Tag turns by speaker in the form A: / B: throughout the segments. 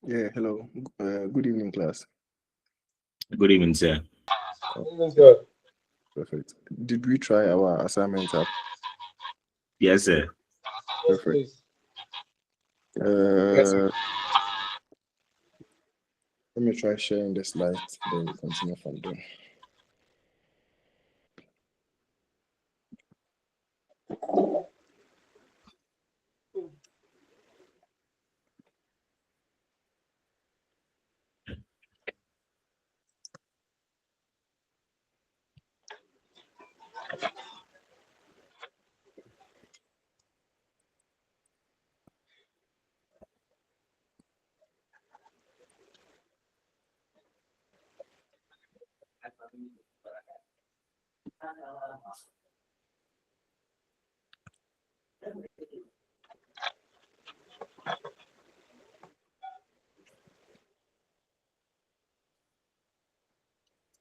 A: Yeah, hello. Good evening, class.
B: Good evening, sir.
A: Oh,
C: Yes, sir.
A: perfect. Did we try our assignment app?
B: Yes, sir.
C: Yes,
A: Perfect.
C: please.
D: Yes, sir.
A: Uh, Let me try sharing the slides, then we continue from there.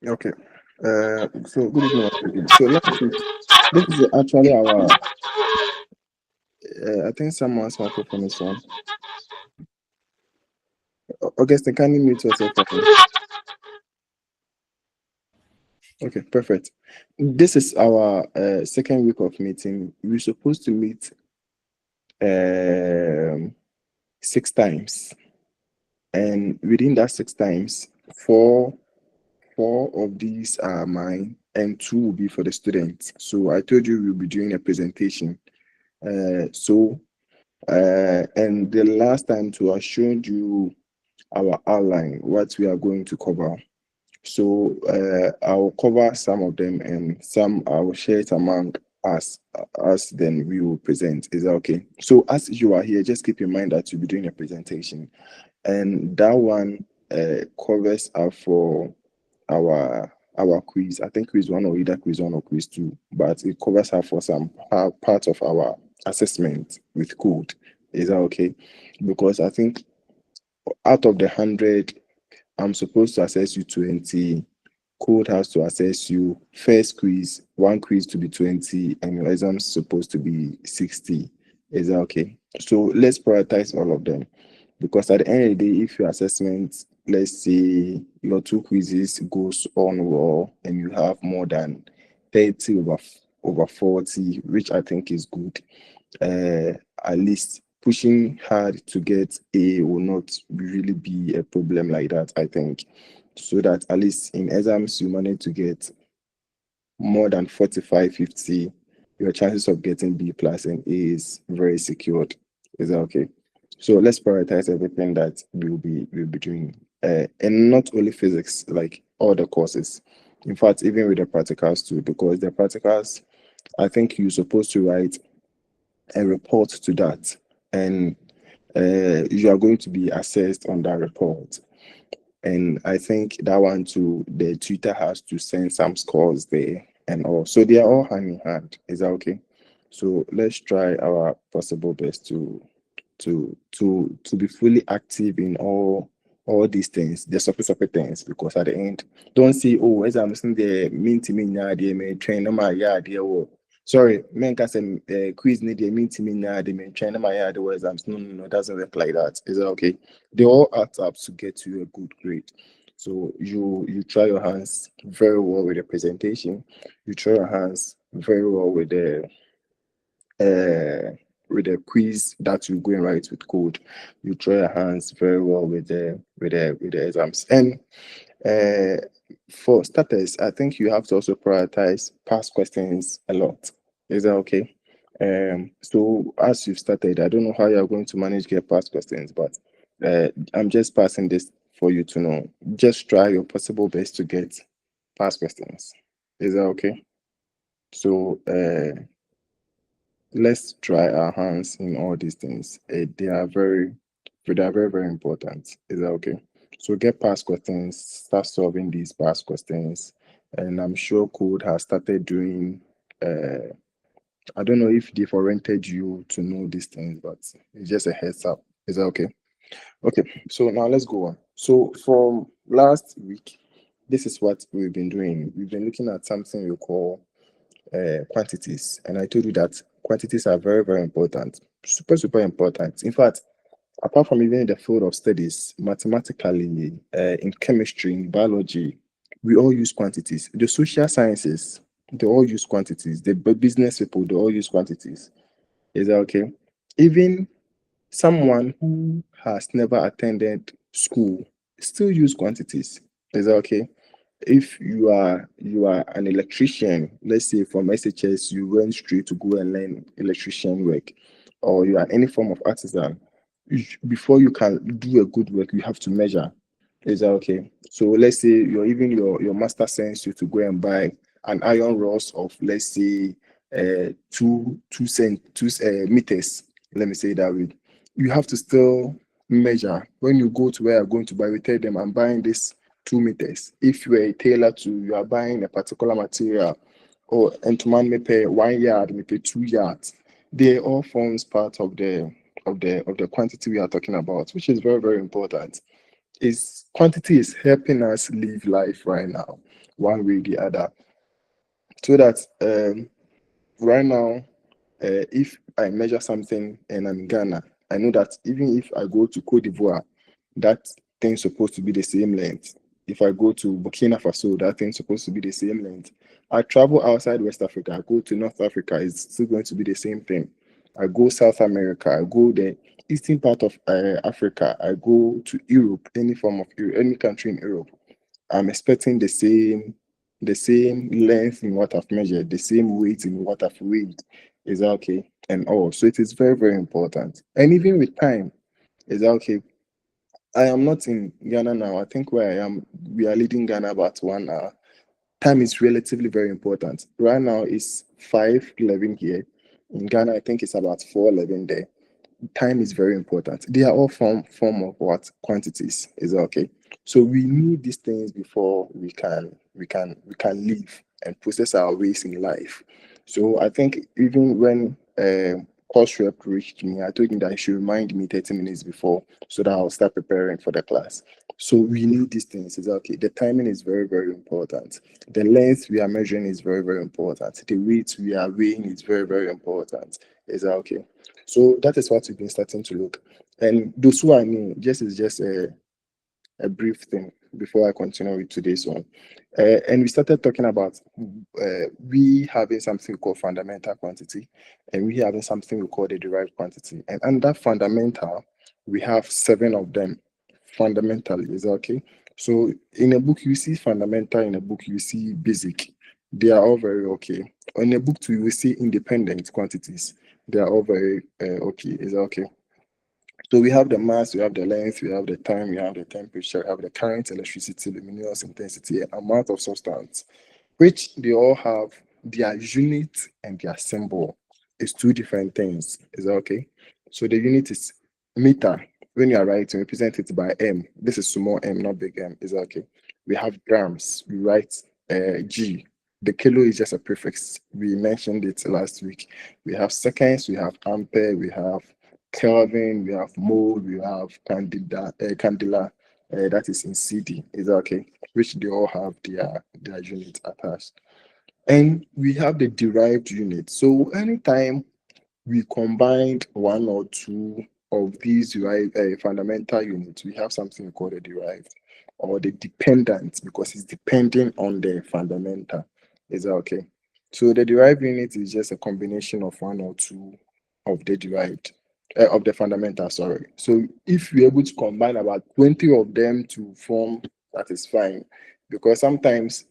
A: Okay. So good evening once again. So last week, this is actually our. I think someone's microphone is on. Augustine, can you mute yourself for me? Okay, perfect. This is our second week of meeting. We're supposed to meet um 6 times, and within that 6 times, four of these are mine and two will be for the students. So I told you we'll be doing a presentation. And the last time too, I showed you our outline, what we are going to cover. So I'll cover some of them and some I will share it among us, then we will present. Is that okay? So as you are here, just keep in mind that you'll be doing a presentation, and that one covers up for our quiz. I think quiz one or either quiz one or quiz two, but it covers up for some part of our assessment with code. Is that okay? Because I think out of the 100, I'm supposed to assess you 20. Code has to assess you first quiz, one quiz to be 20, and your exam's supposed to be 60. Is that okay? So let's prioritize all of them, because at the end of the day, if your assessment, let's say your two quizzes goes on well and you have more than 30 over 40, which I think is good, at least pushing hard to get A will not really be a problem like that, I think. So that at least in exams you manage to get more than 45, 50, your chances of getting B plus and A is very secured. Is that okay? So let's prioritize everything that we'll be doing. And not only physics, like all the courses. In fact, even with the practicals too, because the practicals, I think you're supposed to write a report to that, and you are going to be assessed on that report. And I think that one too, the tutor has to send some scores there and all. So they are all hand in hand. Is that okay? So let's try our possible best to be fully active in all these things, the surface of things, because at the end, don't see, oh, as I'm saying, the mean to me now, they may train them my yard, sorry, men can say quiz need they mean to me now, they may train them my yard, the exams. No, no, no, it doesn't work like that. Is that okay? They all add up to get you a good grade. So you try your hands very well with the presentation. You try your hands very well uh with the quiz that you go and write with code. You try your hands very well with the exams. And uh for starters, I think you have to also prioritize past questions a lot. Is that okay? So as you've started, I don't know how you're going to manage get past questions, but I'm just passing this for you to know. Just try your possible best to get past questions. Is that okay? So let's try our hands in all these things. They are very important. Is that okay? So get past questions, start solving these past questions, and I'm sure Code has started doing. I don't know if they've oriented you to know these things, but it's just a heads up. Is that okay? Okay. So now let's go on. So from last week, this is what we've been doing. We've been looking at something we call quantities, and I told you that quantities are very, very important, super, super important. In fact, Apart from even in the field of studies, mathematically, in chemistry, in biology, we all use quantities. The social sciences, they all use quantities. The business people, they all use quantities. Is that okay? Even someone who has never attended school still use quantities. Is that okay? If you are an electrician, let's say from SHS, you went straight to go and learn electrician work, or you are any form of artisan, before you can do a good work, you have to measure. Is that okay? So let's say your master sends you to go and buy an iron rods of, let's say, two meters. Let me say it that way. You have to still measure. When you go to where you're going to buy, we tell them, I'm buying this 2 meters. If you are a tailor to, you are buying a particular material, or and to man may pay 1 yard, may pay 2 yards. They all forms part of the quantity we are talking about, which is very, very important. Is quantity is helping us live life right now, one way or the other. So that right now, if I measure something and I'm in Ghana, I know that even if I go to Cote d'Ivoire, that thing's supposed to be the same length. If I go to Burkina Faso, that thing's supposed to be the same length. I travel outside West Africa, I go to North Africa, it's still going to be the same thing. I go South America, I go the eastern part of Africa, I go to Europe, any form of Europe, any country in Europe. I'm expecting the same length in what I've measured, the same weight in what I've weighed. Is that okay? And all. So it is very, very important. And even with time, is that okay? I am not in Ghana now. I think where I am, we are leading Ghana about 1 hour. Time is relatively very important. Right now it's 5:11 here. In Ghana, I think it's about 4:11 there. Time is very important. They are all form of what quantities. Is that okay? So we need these things before we can live and process our ways in life. So I think even when course rep reached me, I told him that he should remind me 30 minutes before so that I'll start preparing for the class. So we need these things. Is that okay? The timing is very, very important. The length we are measuring is very, very important. The weight we are weighing is very, very important. Is that okay? So that is what we've been starting to look. And those who I know, just is just a brief thing before I continue with today's one. And we started talking about we having something called fundamental quantity, and we having something we call the derived quantity. And under fundamental, we have 7 of them. Fundamentally, is that okay? So in a book, you see fundamental, in a book, you see basic. They are all very okay. In a book, too, you will see independent quantities. They are all very okay. Is that okay? So we have the mass, we have the length, we have the time, we have the temperature, we have the current, electricity, luminous intensity, and amount of substance, which they all have their unit and their symbol. It's two different things. Is that okay? So the unit is meter. When you are writing, we present it by M. This is small m, not big M. Is that okay? We have grams. We write G. The kilo is just a prefix. We mentioned it last week. We have seconds, we have ampere, we have Kelvin, we have mole, we have candela, that is in CD. Is that okay? Which they all have their unit attached. And we have the derived unit. So anytime we combined one or two of these derived fundamental units, we have something called a derived or the dependent because it's depending on the fundamental. Is that okay? So the derived unit is just a combination of one or two of the derived of the fundamental. Sorry. So if we're able to combine about 20 of them to form, that is fine, because sometimes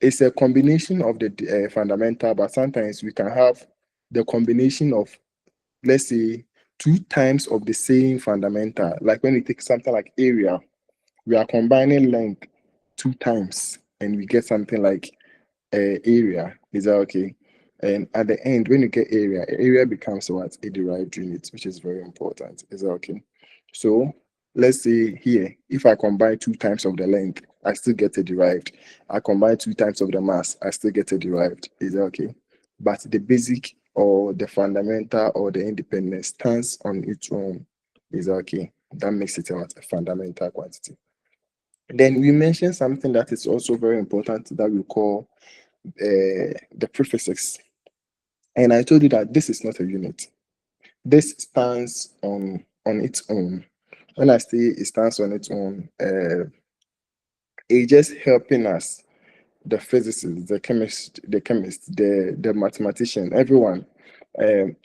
A: it's a combination of the fundamental, but sometimes we can have the combination of, let's say, 2 times of the same fundamental. Like when we take something like area, we are combining length 2 times and we get something like area. Is that okay? And at the end, when you get area becomes what? A derived unit, which is very important. Is that okay? So let's say here, if I combine 2 times of the length, I still get a derived. I combine 2 times of the mass, I still get a derived. Is that okay? But the basic or the fundamental or the independent stands on its own. Is that okay? That makes it a fundamental quantity. Then we mentioned something that is also very important that we call the prefixes. And I told you that this is not a unit. This stands on on its own. When I say it stands on its own, it's just helping us, the physicists, the mathematician, everyone. Um,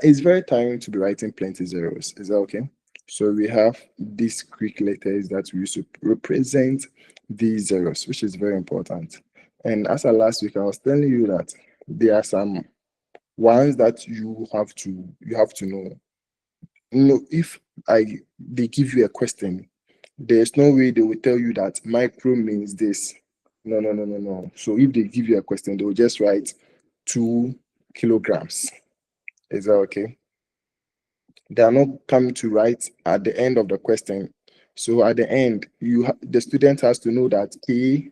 A: it's very tiring to be writing plenty zeros. Is that okay? So we have these Greek letters that we use to represent these zeros, which is very important. And as I last week, I was telling you that there are some ones that you have to know. If they give you a question, there's no way they will tell you that micro means this. No, no, no, no, no. So if they give you a question, they will just write 2 kilograms. Is that okay? They are not coming to write at the end of the question. So at the end, the student has to know that K,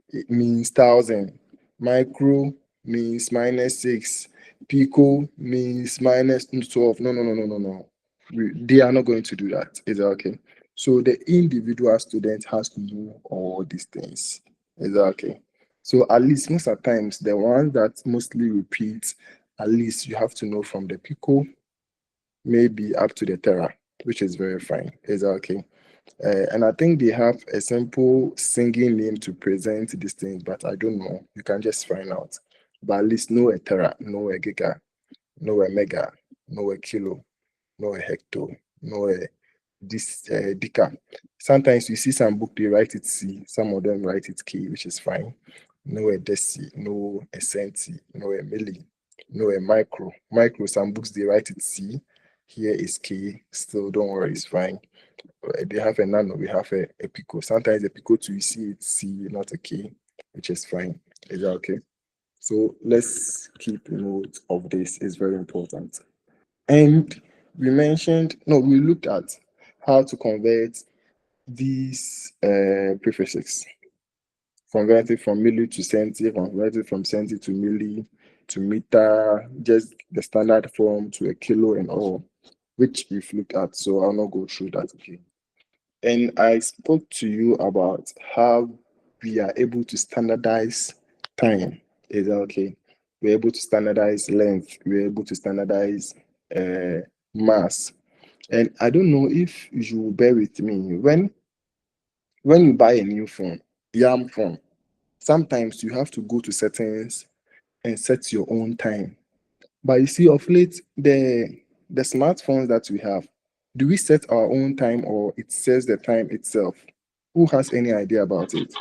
A: it means 1,000, micro means -6, pico means -12. No, no, no, no, no, no. They are not going to do that. Is that okay? So the individual student has to know all these things. Is that okay? So at least most of the times, the ones that mostly repeat, at least you have to know from the pico, maybe up to the tera, which is very fine. Is that okay? And I think they have a simple singing name to present these things, but I don't know. You can just find out. But at least know a tera, know a giga, know a mega, know a kilo, know a hecto, know a this deca. Sometimes you see some book they write it C, some of them write it K, which is fine. Know a deci, know a centi, know a milli, know a micro. Micro, some books they write it C. Here is K. Still, don't worry, it's fine. They have a nano, we have a pico. Sometimes the pico too, you see it's C, not a K, which is fine. Is that okay? So let's keep note of this. It's very important. And we looked at how to convert these prefixes. Convert it from milli to centi, convert it from centi to milli, to meter, just the standard form to a kilo and all, which we've looked at. So I'll not go through that again. And I spoke to you about how we are able to standardize time. Is that okay? We're able to standardize length. We're able to standardize mass. And I don't know if you will bear with me. When you buy a new phone, YAM phone, sometimes you have to go to settings and set your own time. But you see, of late, the smartphones that we have, do we set our own time or it says the time itself? Who has any idea about it?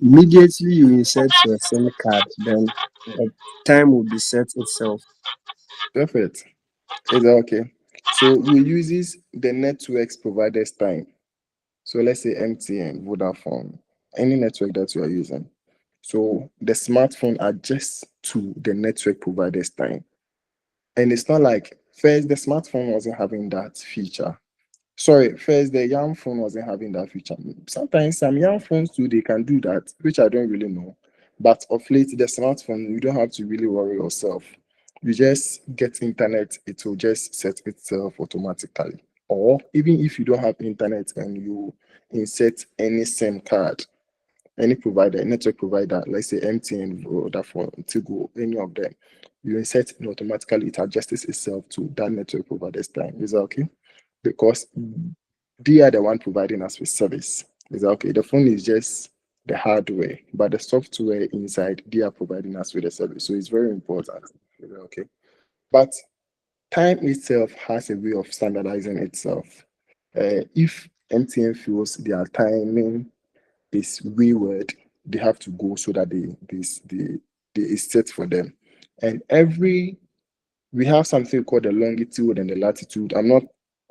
C: Immediately you insert your SIM card, then the time will be set itself.
A: Perfect. Is that okay? So we uses the networks providers time. So let's say MTN, Vodafone, any network that you are using. So the smartphone adjusts to the network provider's time. And it's not like first the smartphone wasn't having that feature. Sorry, first the young phone wasn't having that feature. Sometimes some young phones too, they can do that, which I don't really know. But of late, the smartphone, you don't have to really worry yourself. You just get internet, it will just set itself automatically. Or even if you don't have internet and you insert any SIM card, any provider, network provider, let's say MTN, Vodafone, Tigo, any of them, you insert it and automatically it adjusts itself to that network provider's time. Is that okay? Because they are the one providing us with service. Is that okay? The phone is just the hardware, but the software inside, they are providing us with the service. So it's very important. Is that okay? But time itself has a way of standardizing itself. If MTN feels their timing is wayward, they have to go so that they is set for them. And we have something called the longitude and the latitude. I'm not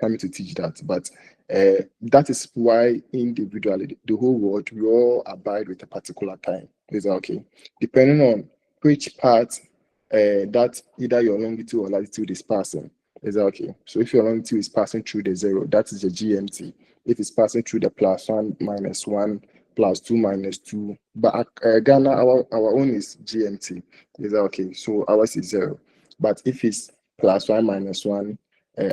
A: coming to teach that, but that is why individually, the whole world, we all abide with a particular time. Is that okay? Depending on which part that either your longitude or latitude is passing. Is that okay? So if your longitude is passing through the zero, that is the GMT. If it's passing through the +1, -1, +2, -2, but Ghana, our own is GMT. Is that okay? So ours is zero. But if it's +1, -1,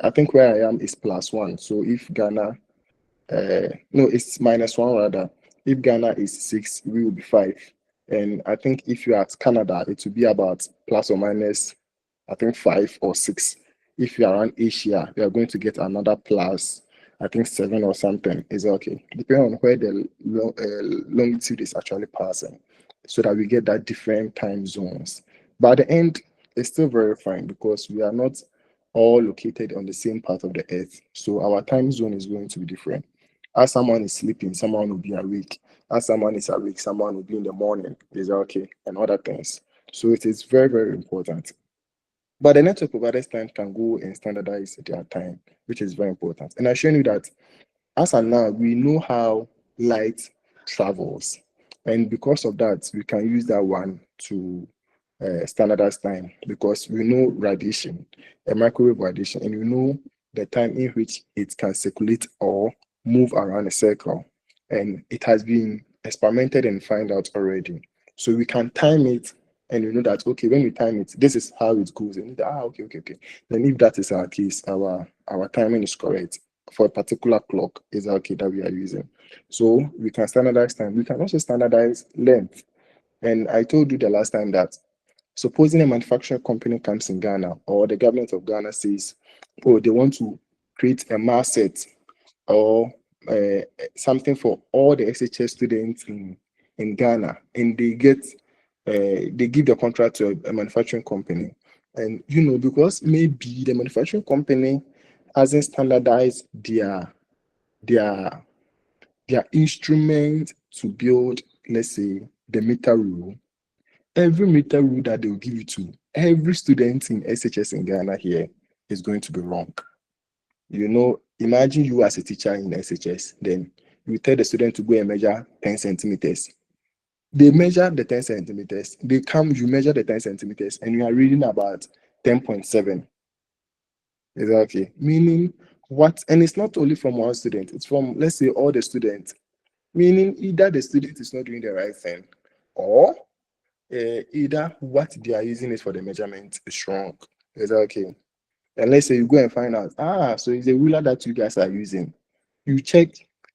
A: I think where I am is +1. So if Ghana, no, it's -1 rather. If Ghana is 6, we will be 5. And I think if you're at Canada, it will be about plus or minus, I think 5 or 6. if you're around Asia, you are going to get another plus, I think 7 or something. Is okay, depending on where the longitude is actually passing, so that we get that different time zones. But at the end, it's still very fine because we are not all located on the same part of the earth. So our time zone is going to be different. As someone is sleeping, someone will be awake. As someone is awake, someone will be in the morning. Is that okay? And other things. So it is very, very important. But the network providers time can go and standardize their time, which is very important. And I show you that as of now, we know how light travels. And because of that, we can use that one to standardize time because we know radiation, a microwave radiation, and we know the time in which it can circulate or move around a circle. And it has been experimented and find out already. So we can time it and we know that, okay, when we time it, this is how it goes. And okay, okay, okay. Then if that is our case, our timing is correct for a particular clock is okay that we are using. So we can standardize time. We can also standardize length. And I told you the last time that supposing a manufacturing company comes in Ghana or the government of Ghana says, oh, they want to create a mass set or something for all the SHS students in Ghana, and they give the contract to a manufacturing company. And because maybe the manufacturing company hasn't standardized their their instrument to build, let's say, the meter rule. Every meter rule that they will give you to every student in SHS in Ghana here is going to be wrong. Imagine you as a teacher in SHS, then you tell the student to go and measure 10 centimeters. They measure the 10 centimeters. You measure the 10 centimeters, and you are reading about 10.7. Is that okay? Meaning what? And it's not only from one student, it's from, let's say, all the students. Meaning either the student is not doing the right thing, or either what they are using is for the measurement is wrong. Is that okay? And let's say you go and find out, so it's a ruler that you guys are using. You check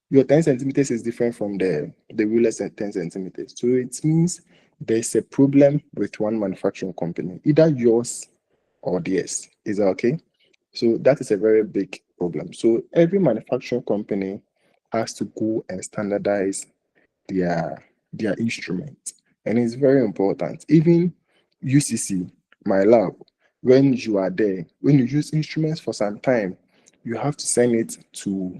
A: your 10 centimeters is different from the ruler's 10 centimeters. So it means there's a problem with one manufacturing company, either yours or theirs. Is that okay? So that is a very big problem. So every manufacturing company has to go and standardize their instrument, and it's very important. Even UCC, my lab, when you are there, when you use instruments for some time, you have to send it to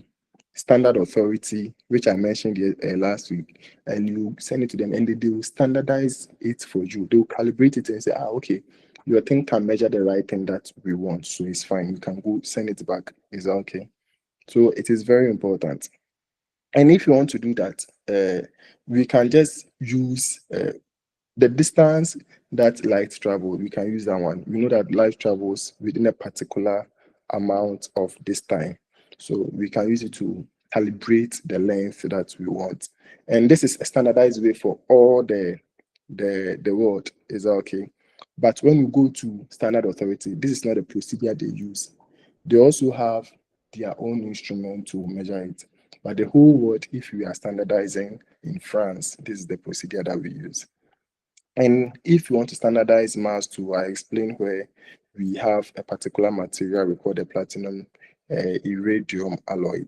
A: standard authority, which I mentioned last week, and you send it to them, and they will standardize it for you. They will calibrate it and say, okay, your thing can measure the right thing that we want, so it's fine. You can go send it back. Is that okay? So it is very important. And if you want to do that, we can just use the distance that light travels. We can use that one. We know that light travels within a particular amount of this time. So we can use it to calibrate the length that we want. And this is a standardized way for all the world. Is that okay? But when you go to standard authority, this is not the procedure they use. They also have their own instrument to measure it. But the whole world, if we are standardizing in France, this is the procedure that we use. And if you want to standardize mass too, I explain where we have a particular material we call the platinum iridium alloy,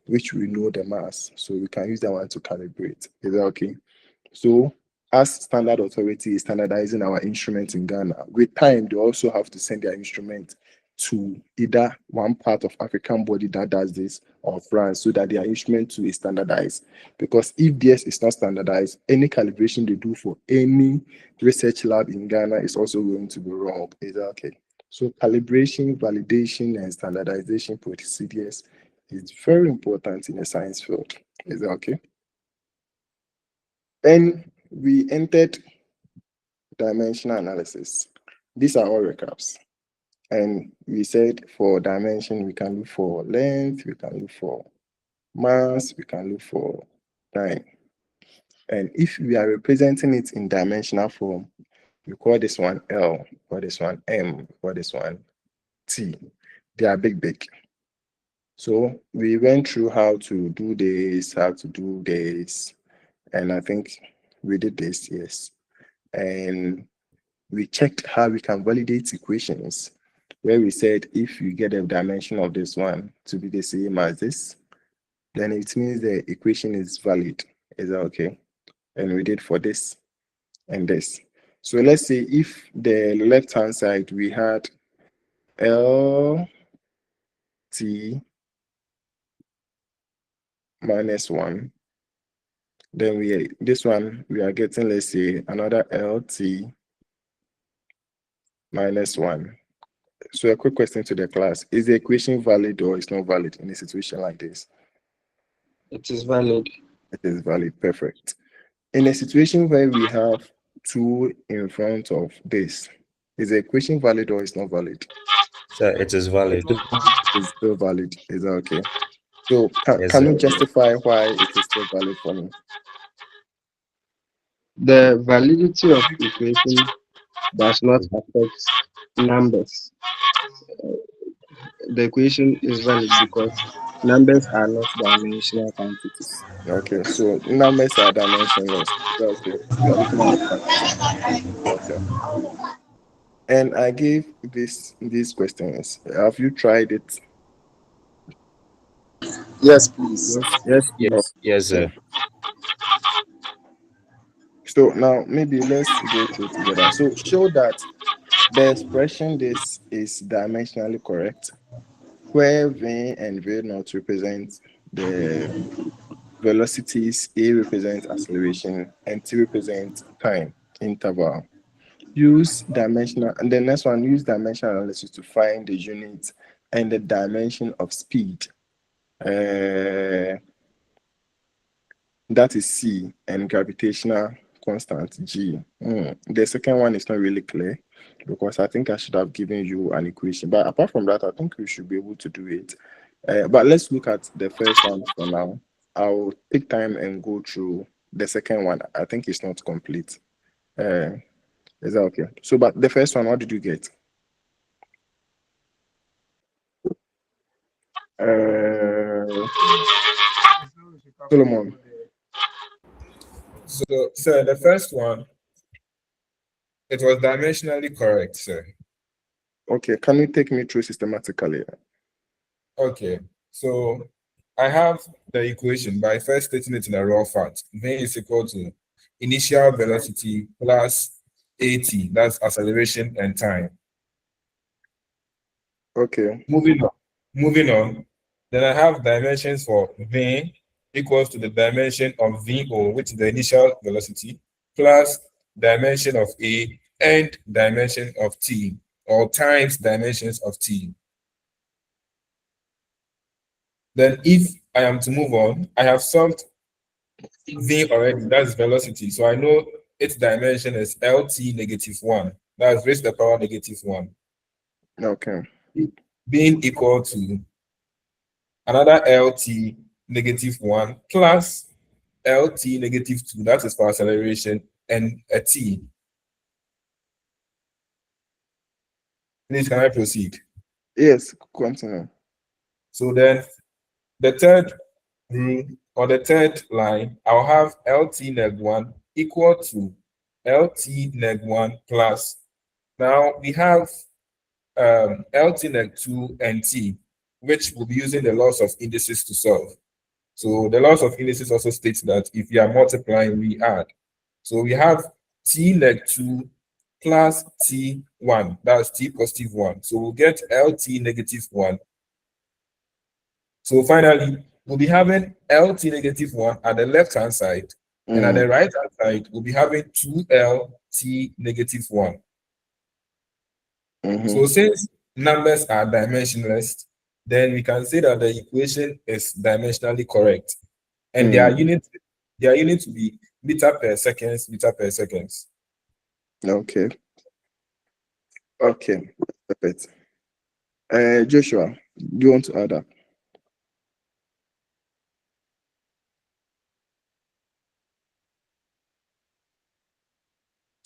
A: which we know the mass. So we can use that one to calibrate. Is that okay? So as standard authority is standardizing our instruments in Ghana, with time, they also have to send their instrument to either one part of African body that does this or France, so that their instrument too is standardized. Because if theirs is not standardized, any calibration they do for any research lab in Ghana is also going to be wrong. Is that okay? So calibration, validation, and standardization procedures is very important in the science field. Is that okay? Then we entered dimensional analysis. These are all recaps. And we said for dimension, we can look for length, we can look for mass, we can look for time. And if we are representing it in dimensional form, we call this one L, we call this one M, we call this one T. They are big, big. So we went through how to do this, and I think we did this, yes. And we checked how we can validate equations. where we said if you get a dimension of this one to be the same as this, then it means the equation is valid. Is that okay? And we did for this and this. So let's say if the left-hand side we had LT minus 1, then this one we are getting, let's say, another LT minus 1. So a quick question to the class: is the equation valid or is not valid in a situation like this?
C: It is valid.
A: It is valid. Perfect. In a situation where we have 2 in front of this, is the equation valid or is not valid?
B: Sir, it is valid.
A: It's still valid. Is that okay? So
B: Yes,
A: can you
B: sir.
A: justify why it is still valid for me?
C: The validity of equation does not affect numbers. The equation is valid because numbers are not dimensional quantities.
A: Okay, so numbers are dimensionless. Is that okay? We are looking at the quantity. Okay. And I gave these questions. Have you tried it?
C: Yes, please. Yes,
B: Yes,
C: please.
B: yes, sir.
A: So now maybe let's go through together. So show that the expression this is dimensionally correct, where V and V naught represent the velocities, A represents acceleration, and T represents time interval. Use dimensional, and the next one, use dimensional analysis to find the unit and the dimension of speed. That is C, and gravitational constant G. The second one is not really clear because I think I should have given you an equation. But apart from that, I think we should be able to do it. But let's look at the first one for now. I'll take time and go through the second one. I think it's not complete. Is that okay? So, but the first one, what did you get? Solomon.
D: So, sir, the first one, it was dimensionally correct, sir.
A: Okay, can you take me through systematically?
D: Okay, so I have the equation by first stating it in a raw fact. V is equal to initial velocity plus AT, that's acceleration and time.
A: Okay.
D: Moving on. Then I have dimensions for V equals to the dimension of VO, which is the initial velocity, plus dimension of A and dimension of T, or times dimensions of T. Then if I am to move on, I have solved V already, that's velocity. So I know its dimension is LT negative 1. That's raised to the power negative 1.
A: Okay.
D: Being equal to another LT negative 1 plus LT negative 2, that is for acceleration, and a T. Please, can I proceed?
A: Yes, continue.
D: So then the third rule or the third line, I'll have LT neg 1 equal to LT neg 1 plus. Now we have LT neg 2 and T, which will be using the laws of indices to solve. So the laws of indices also states that if you are multiplying, we add. So we have T neg 2 plus T1, that's T positive 1. So we'll get LT negative 1. So finally, we'll be having LT negative 1 at the left-hand side, and at the right-hand side, we'll be having 2LT negative 1. So since numbers are dimensionless, then we can say that the equation is dimensionally correct. And their unit will be meter per seconds, meter per seconds.
A: Okay. Okay. Perfect. Joshua, do you want to add up?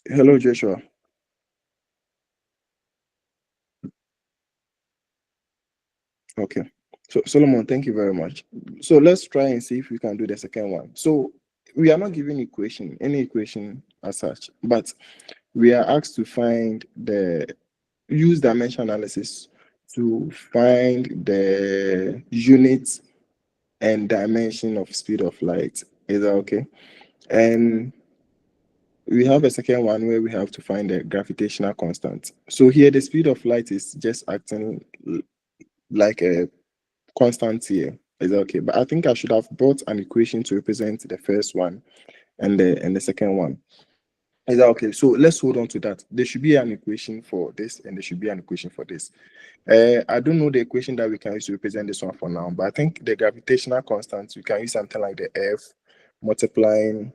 A: Hello, Joshua. Okay. So Solomon, thank you very much. So let's try and see if we can do the second one. So we are not given any equation as such, but we are asked to find the use dimension analysis to find the unit and dimension of speed of light. Is that okay? And we have a second one where we have to find the gravitational constant. So here the speed of light is just acting like a constant here. Is that okay? But I think I should have brought an equation to represent the first one and the second one. Is that okay? So let's hold on to that. There should be an equation for this and there should be an equation for this. I don't know the equation that we can use to represent this one for now, but I think the gravitational constant, we can use something like the F multiplying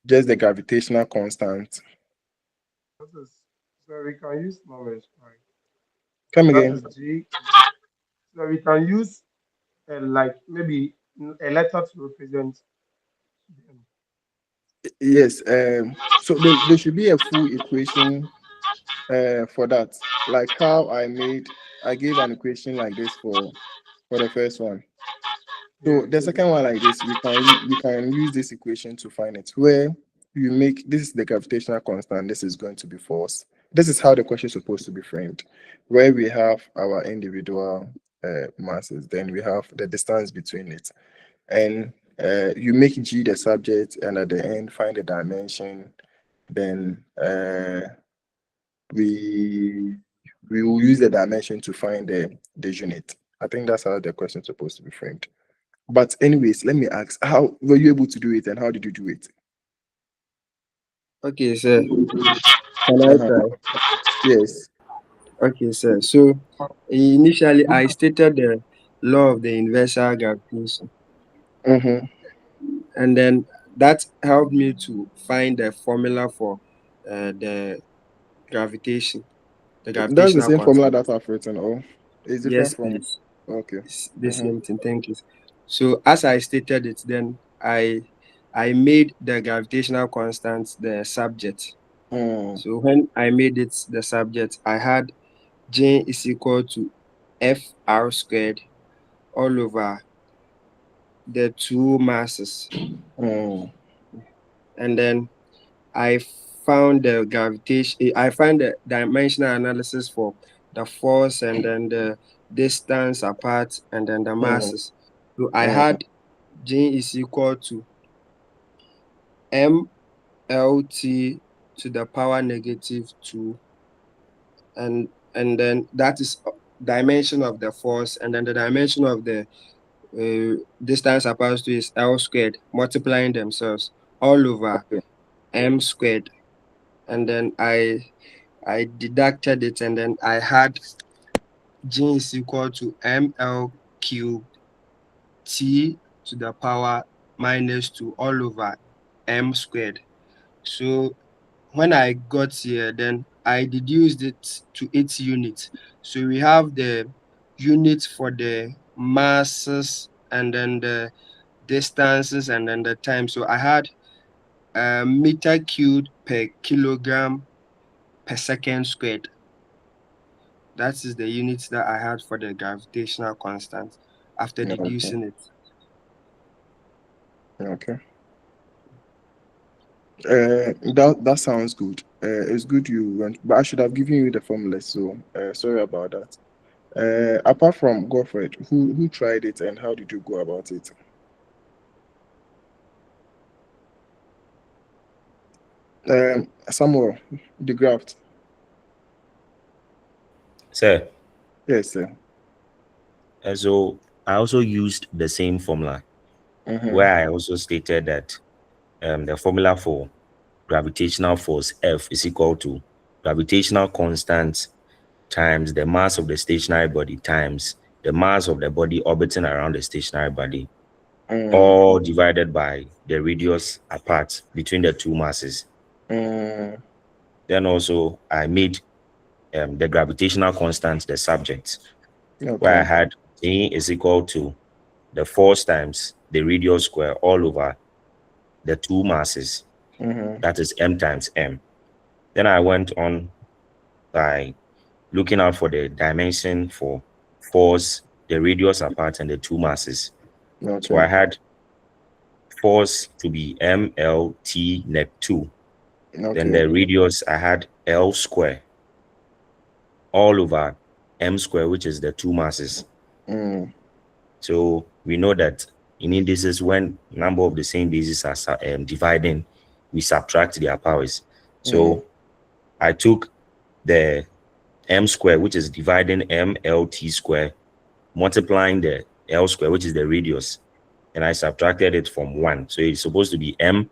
A: just the gravitational constant.
E: So we can use numbers, right?
A: Come
E: That
A: again.
E: is G. So we can use like maybe a letter to represent them.
A: Yes. So there should be a full equation for that. Like how I gave an equation like this for the first one. So the second one like this, we can use this equation to find it. Where you make this is the gravitational constant, this is going to be force. This is how the question is supposed to be framed. Where we have our individual masses, then we have the distance between it. And you make G the subject, and at the end find the dimension. Then we will use the dimension to find the unit. I think that's how the question is supposed to be framed. But anyways, let me ask, how were you able to do it and how did you do it?
C: Okay, sir. Can I
A: Uh-huh.
C: try?
A: Yes.
C: Okay, sir. So initially, I stated the law of the universal gravitation,
A: Mm-hmm.
C: and then that helped me to find the formula for the gravitation, the
A: That's the
C: gravitational
A: same formula
C: constant.
A: that I've written, or it's different
C: Yes,
A: from
C: please.
A: okay.
C: It's the
A: Mm-hmm.
C: same thing. Thank you. So as I stated it, then I made the gravitational constant the subject.
A: Mm,
C: So when I made it the subject, I had J is equal to FR squared all over the two masses.
A: mm,
C: And then I found the gravitation, I found the dimensional analysis for the force and then the distance apart and then the
A: mm,
C: masses. So I
A: mm,
C: had J is equal to MLT to the power negative 2, and then that is dimension of the force, and then the dimension of the distance apart to is L squared, multiplying themselves all over
A: okay.
C: M squared. And then I deducted it, and then I had G is equal to ML cubed T to the power minus 2 all over M squared. So when I got here, then I deduced it to its unit. So we have the unit for the masses and then the distances and then the time. So I had meter cubed per kilogram per second squared. That is the units that I had for the gravitational constant after
A: Okay.
C: deducing it.
A: Okay. That sounds good. It's good you went, but I should have given you the formula. So sorry about that. Apart from Godfred, who tried it and how did you go about it? Samuel, the graft.
B: So,
A: Yes, sir.
B: so I also used the same formula
A: Mm-hmm.
B: where I also stated that the formula for gravitational force F is equal to gravitational constant times the mass of the stationary body times the mass of the body orbiting around the stationary body,
A: Mm,
B: all divided by the radius apart between the two masses.
A: mm,
B: Then also I made the gravitational constant the subject, where I
A: okay.
B: had A is equal to the force times the radius square all over the two masses.
A: Mm-hmm.
B: That is M times M. Then I went on by looking out for the dimension for force, the radius apart, and the two masses. So
A: Okay.
B: I had force to be MLT net 2. Then the
A: Okay.
B: radius, I had L square all over M square, which is the two masses.
A: Mm.
B: So we know that in indices, when number of the same bases are dividing, we subtract their powers. So I took the M square, which is dividing MLT square, multiplying the L square, which is the radius, and I subtracted it from 1. So it's supposed to be M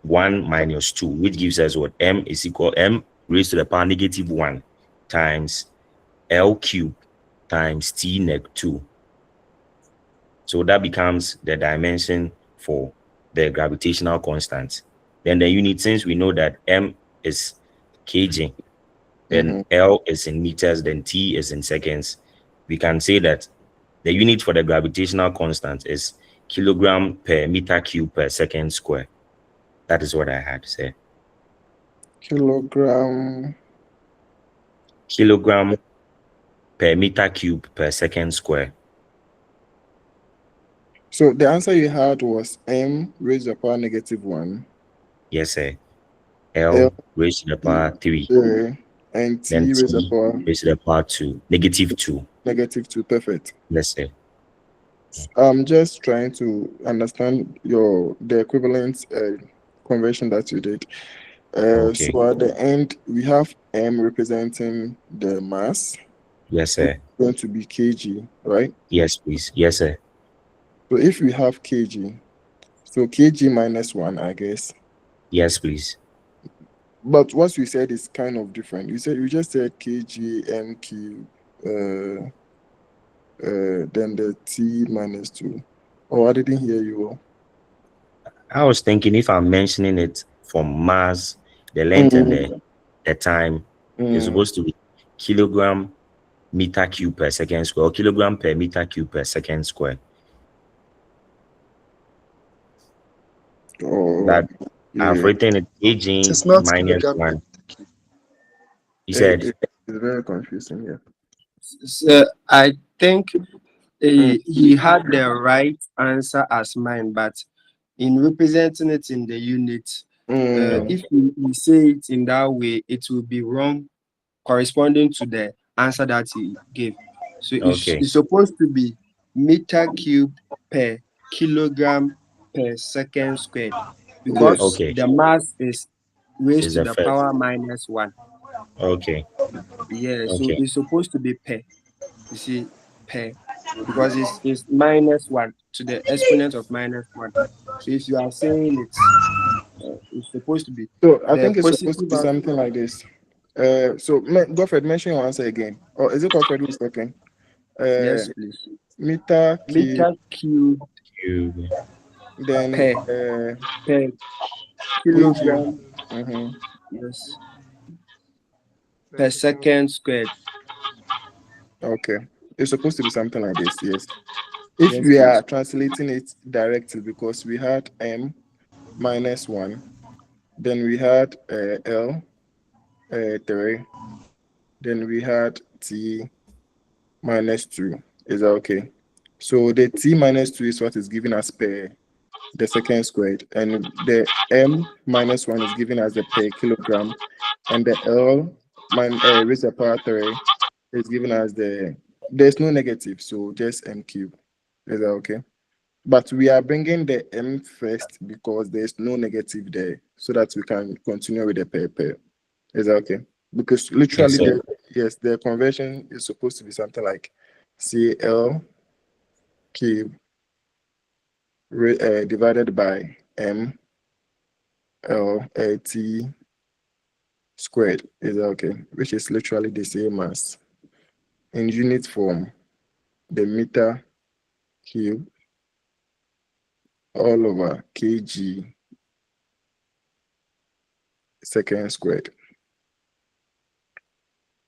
B: 1 minus 2, which gives us what? M is equal M raised to the power negative 1 times L cube times T neg 2. So that becomes the dimension for the gravitational constant. Then the unit, since we know that M is kg, then L is in meters, then T is in seconds, we can say that the unit for the gravitational constant is kilogram per meter cube per second square. That is what I had to say.
A: Kilogram
B: Per meter cube per second square.
A: So the answer you had was M raised to the power negative 1.
B: Yes, sir. L
A: L
B: raised to the power 3.
A: And T
B: Then
A: raised to the
B: T
A: power
B: raised to the power 2. Negative 2.
A: negative 2. Perfect.
B: Yes, sir.
A: I'm just trying to understand the equivalent conversion that you did.
B: Okay.
A: So at the end, we have M representing the mass.
B: Yes, sir.
A: Going to be kg, right?
B: Yes, please. Yes, sir.
A: So if we have kg, so kg minus 1, I guess.
B: Yes, please.
A: But what you said is kind of different. You just said kg m cube, then the t minus 2. Oh, I didn't hear you.
B: I was thinking if I'm mentioning it from mass, the length and the time, it's supposed to be kilogram meter cube per second square, or kilogram per meter cube per second square. That I've written it kg
C: It's not
B: minus
C: kilogram.
B: 1. He said,
A: It's very confusing, yeah.
C: So I think he had the right answer as mine, but in representing it in the unit, if we say it in that way, it will be wrong corresponding to the answer that he gave. So
B: okay.
C: it's supposed to be meter cube per kilogram per second squared, because
B: Okay.
C: the mass is raised
B: Is
C: to
B: the
C: the
B: first.
C: power minus 1.
B: Okay.
C: Yeah, so
B: Okay.
C: it's supposed to be per. You see, per, because it's minus 1 to the exponent of minus 1. So if you are saying it's supposed to be
A: So I
C: the
A: think it's supposed to
C: positive
A: be
C: answer.
A: something like this. So Godfred, mention your answer again. Or is it Godfred who's talking?
C: Yes, please.
A: Meter cube,
C: Meter cube
B: Cube.
A: then
C: per
A: kg.
C: kilogram,
A: Mm-hmm.
C: yes, per second squared.
A: Okay. It's supposed to be something like this, yes. If
C: Yes,
A: we are
C: please.
A: translating it directly, because we had M minus 1, then we had L 3, then we had T minus 2. Is that okay? So the T minus 2 is what is given as per the second squared, and the M minus 1 is given as the per kilogram, and the L raised to the power 3 is given as there's no negative, so just M cube. Is that okay? But we are bringing the M first because there's no negative there, so that we can continue with the per. Is that okay? Because literally, the conversion is supposed to be something like CL cube divided by M L T squared. Is that okay? Which is literally the same as in unit form, the meter cube all over kg second squared.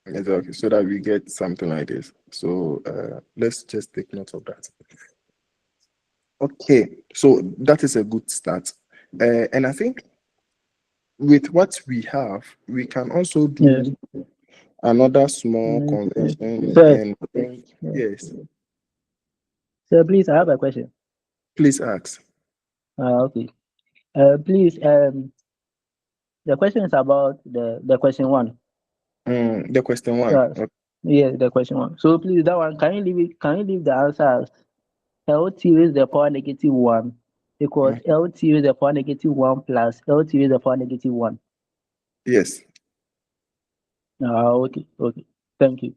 A: Exactly, so that we get something like this. So let's just take note of that. Okay, so that is a good start. And I think with what we have, we can also do another small conversion.
F: Sir.
A: And yes,
F: Sir, please, I have a question.
A: please ask.
F: Okay. Please, the question is about the question one.
A: The question one.
F: Yes.
A: Okay.
F: Yes, the question one. So please, that one, can you leave it? Can you leave the answer as LT raised the power negative 1 equals LT raised the power negative 1 plus LT raised the power negative 1?
A: Yes.
F: Okay. Thank you.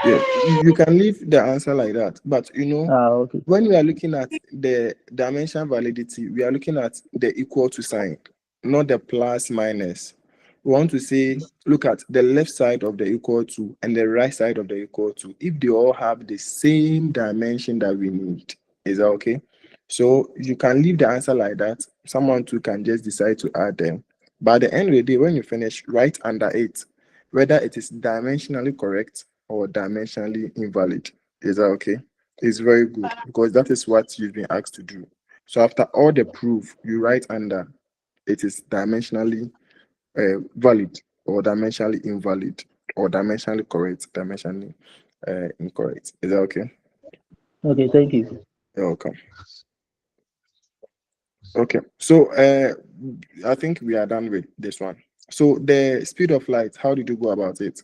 A: Yeah, you can leave the answer like that, but
F: Okay.
A: when we are looking at the dimension validity, we are looking at the equal to sign, not the plus minus. We want to say, look at the left side of the equal to and the right side of the equal to. If they all have the same dimension that we need, is that okay? So you can leave the answer like that. Someone too can just decide to add them. But at the end of the day, when you finish, write under it whether it is dimensionally correct or dimensionally invalid. Is that okay? It's very good because that is what you've been asked to do. So after all the proof, you write under it is dimensionally valid or dimensionally invalid or dimensionally correct, dimensionally incorrect. Is that okay?
F: Okay, thank you.
A: You're welcome. Okay, so I think we are done with this one. So the speed of light, how did you go about it?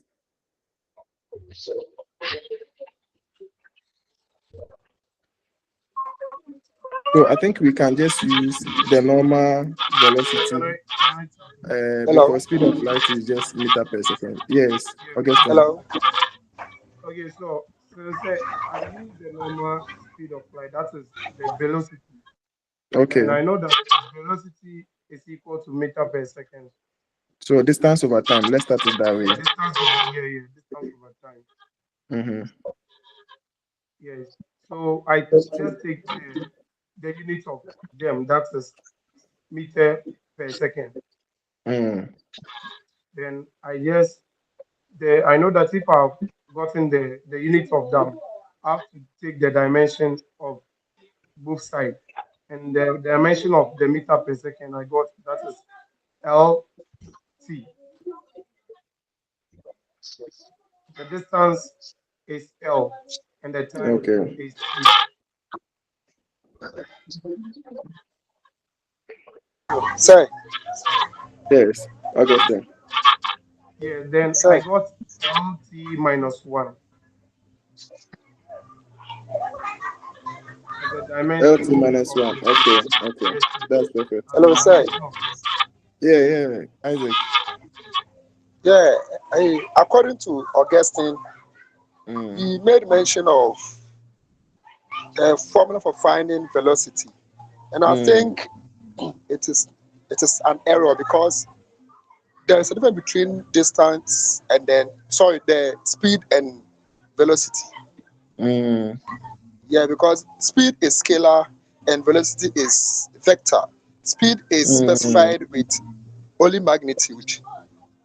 A: So I think we can just use the normal velocity
G: Hello.
A: because speed of light is just meter per second. Yes, Augustine.
G: Hello.
E: Okay, so say I use the normal speed of light, that is the velocity. And I
A: Okay,
E: know that velocity is equal to meter per second.
A: so distance over time. Let's start it that way.
E: Distance over distance over time.
A: Mm-hmm.
E: Yes. So I just take the unit of them, that is meter per second.
A: Mm.
E: Then I know that if I've gotten the unit of them, I have to take the dimension of both sides. And the dimension of the meter per second I got, that is LT. The distance is L and the time
A: Okay.
E: is T.
G: Sir.
A: Yes, Augustine.
E: Yeah, then I
G: Sir.
E: got LT minus 1 as the
A: LT
E: dimension
A: minus
E: of
A: one.
E: the
A: Okay, okay.
E: yes,
A: That's perfect.
E: as the
G: Hello, sir.
E: dimension of
A: Yeah, Isaac.
G: Yeah. According to Augustine,
A: Mm.
G: he made mention of a formula for finding velocity, and I think it is an error because there is a difference between distance and the speed and velocity.
A: Mm.
G: Yeah, because speed is scalar and velocity is vector. Speed is
A: Mm.
G: specified with only magnitude,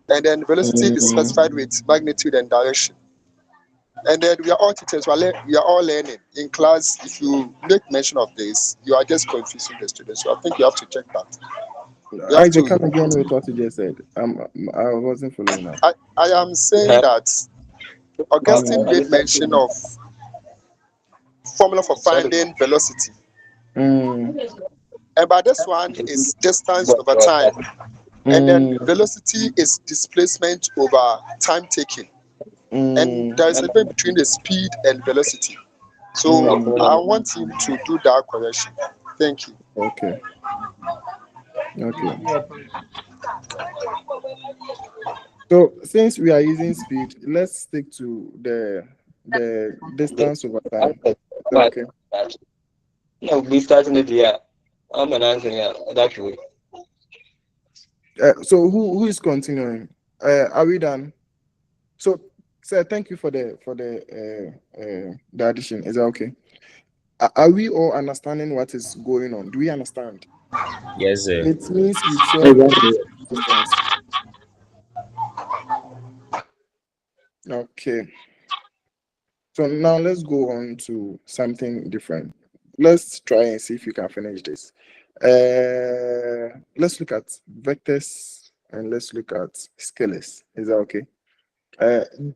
G: and then velocity is
A: Mm.
G: specified with magnitude and direction. And then we are all teachers, we are all learning. In class, if you make mention of this, you are just confusing the students. So I think you have to check that. You have
A: Isaac, come
G: to.
A: again with what you just said. I wasn't following up.
G: I am saying that Augustine
A: Mm.
G: made mention of formula for finding velocity,
A: Mm.
G: and by this one is distance over time, and then
A: Mm.
G: velocity is displacement over time taken, and
A: Mm.
G: there is a difference between the speed and velocity. So I
A: Mm.
G: want him to do that correction. Thank you.
A: Okay. Okay.
E: yeah, thank you.
A: So since we are using speed, let's stick to the distance over time. Is that okay?
H: No, we starting it here. I'm an answer here. That way.
A: So who is continuing? Are we done? So, sir, thank you for the addition. Is that okay? Are we all understanding what is going on? Do we understand?
B: Yes, sir.
A: It means we've solved this distance. Okay. So now let's go on to something different. Let's try and see if you can finish this. Let's look at vectors and let's look at scalars. Is that okay?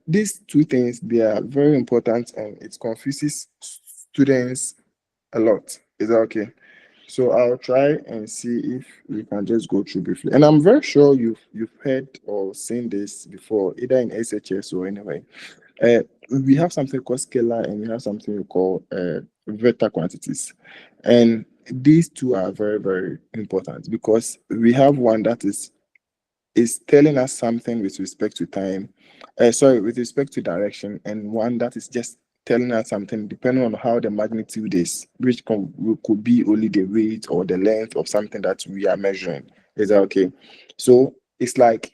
A: These two things, they are very important and it confuses students a lot. Is that okay? So I'll try and see if we can just go through briefly. And I'm very sure you've heard or seen this before, either in SHS or anyway. We have something called scalar and we have something we call vector quantities. And these two are very, very important because we have one that is telling us something with respect to time, with respect to direction, and one that is just telling us something depending on how the magnitude is, which could be only the weight or the length of something that we are measuring. Is that okay? So it's like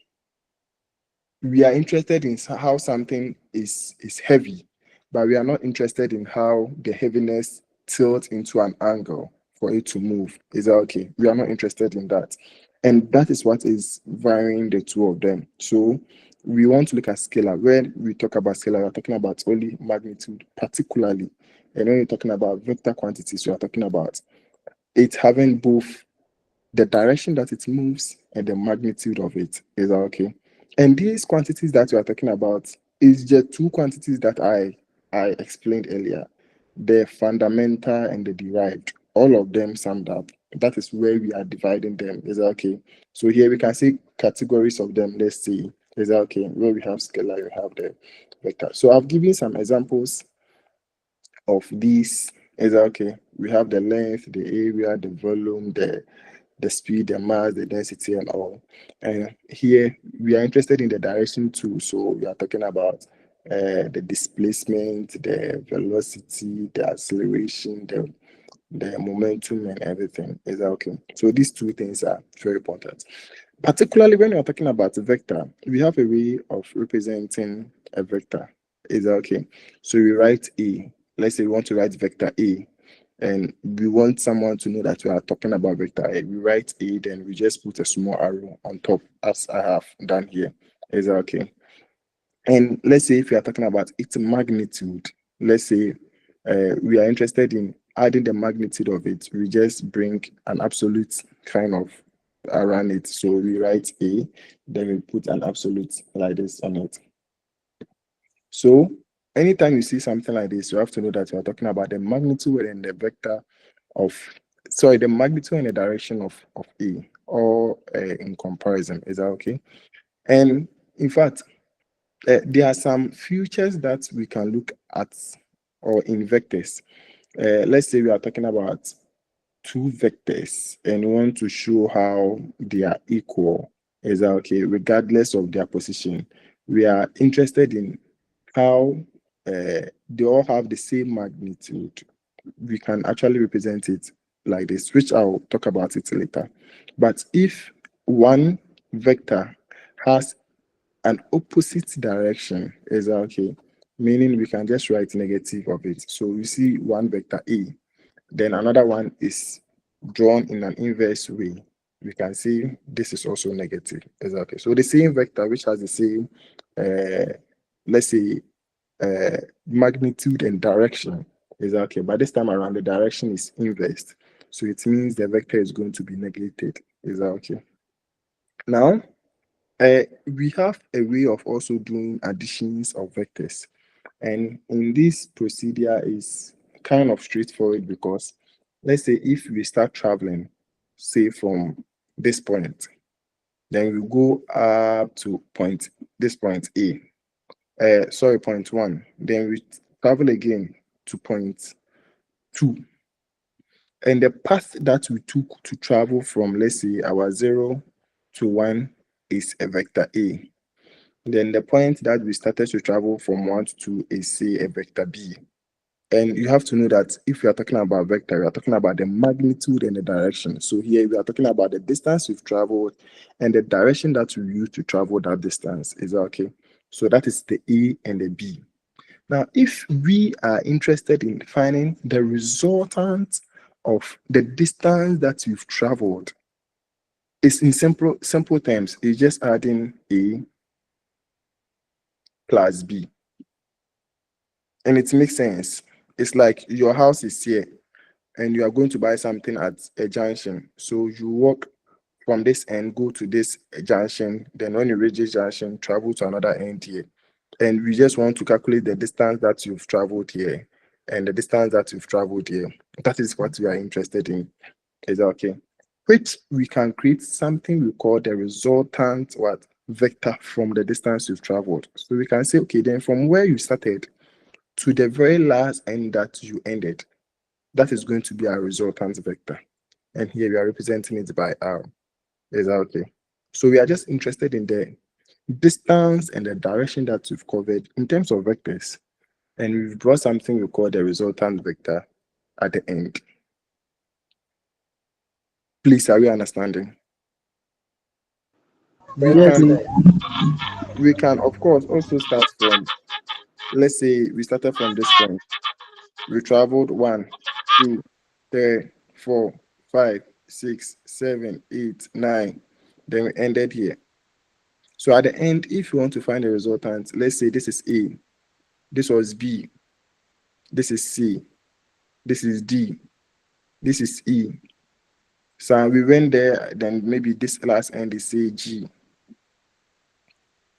A: we are interested in how something is heavy, but we are not interested in how the heaviness tilts into an angle for it to move. Is that okay? We are not interested in that. And that is what is varying the two of them. So we want to look at scalar. When we talk about scalar, we're talking about only magnitude particularly. And when you're talking about vector quantities, we are talking about it having both the direction that it moves and the magnitude of it. Is that okay? And these quantities that we are talking about is just two quantities that I explained earlier, the fundamental and the derived. All of them summed up. That is where we are dividing them. Is that okay? So here we can see categories of them. Let's see. Is that okay? Where we have scalar, we have the vector. So I've given some examples of these. Is that okay? We have the length, the area, the volume, the speed, the mass, the density, and all. And here we are interested in the direction too. So we are talking about the displacement, the velocity, the acceleration, the momentum, and everything. Is that okay? So these two things are very important. Particularly when you're talking about a vector, we have a way of representing a vector. Is that okay? So we write A. Let's say we want to write vector A, and we want someone to know that we are talking about vector A. We write A, then we just put a small arrow on top, as I have done here. Is that okay? And let's say if we are talking about its magnitude, let's say we are interested in adding the magnitude of it, we just bring an absolute kind of around it. So we write A, then we put an absolute like this on it. So anytime you see something like this, you have to know that we're talking about the magnitude and the vector of, sorry, the magnitude and the direction of A, or in comparison. Is that okay? And in fact, there are some features that we can look at or in vectors. Let's say we are talking about two vectors and we want to show how they are equal. Is that okay? Regardless of their position, we are interested in how they all have the same magnitude. We can actually represent it like this, which I'll talk about it later. But if one vector has an opposite direction, is that okay? Meaning we can just write negative of it. So we see one vector A, then another one is drawn in an inverse way. We can see this is also negative. Is that okay? So the same vector which has the same, let's say, magnitude and direction, is that okay? But this time around, the direction is inversed. So it means the vector is going to be negated. Is that okay? Now, we have a way of also doing additions of vectors. And in this procedure is kind of straightforward because let's say if we start traveling, say from this point, then we go up to this point A. Point 1. Then we travel again to point 2. And the path that we took to travel from, let's say, our 0 to 1 is a vector A. Then the point that we started to travel from 1 to 2 is, say, a vector B. And you have to know that if we are talking about vector, we are talking about the magnitude and the direction. So here we are talking about the distance we've traveled and the direction that we use to travel that distance. Is that okay? So that is the A and the B. Now, if we are interested in finding the resultant of the distance that you've traveled, it's in simple terms, it's just adding A plus B. And it makes sense. It's like your house is here and you are going to buy something at a junction. So you walk from this end, go to this junction, then when you reach this junction, travel to another end here. And we just want to calculate the distance that you've traveled here and the distance that you've traveled here. That is what we are interested in. Is that okay? Which we can create something we call the resultant what vector from the distance you've traveled. So we can say, okay, then from where you started to the very last end that you ended, that is going to be our resultant vector. And here we are representing it by R. Is that okay? So we are just interested in the distance and the direction that we've covered in terms of vectors. And we've brought something we call the resultant vector at the end. Please, are we understanding? We can, of course, also start from, let's say we started from this point. We traveled 1, 2, 3, 4, 5, 6, 7, 8, 9. Then we ended here. So at the end, if you want to find the resultant, let's say this is A, this was B, this is C, this is D, this is E. So we went there, then maybe this last end is say G.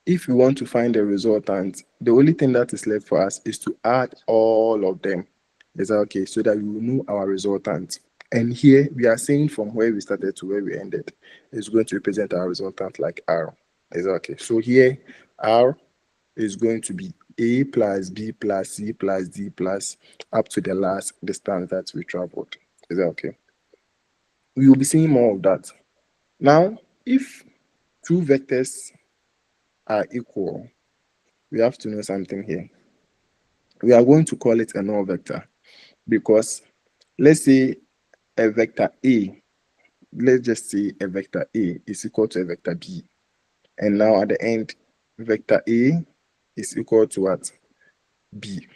A: If we want to find the resultant, the only thing that is left for us is to add all of them. Is that okay? So that we will know our resultant. And here we are saying from where we started to where we ended is going to represent our resultant like R. Is that okay? So here R is going to be A plus B plus C plus D plus up to the last distance that we traveled. Is that okay? We will be seeing more of that. Now, if two vectors are equal, we have to know something here. We are going to call it a null vector because let's say a vector A, let's just say a vector A is equal to a vector B. And now at the end, vector A is equal to what? B.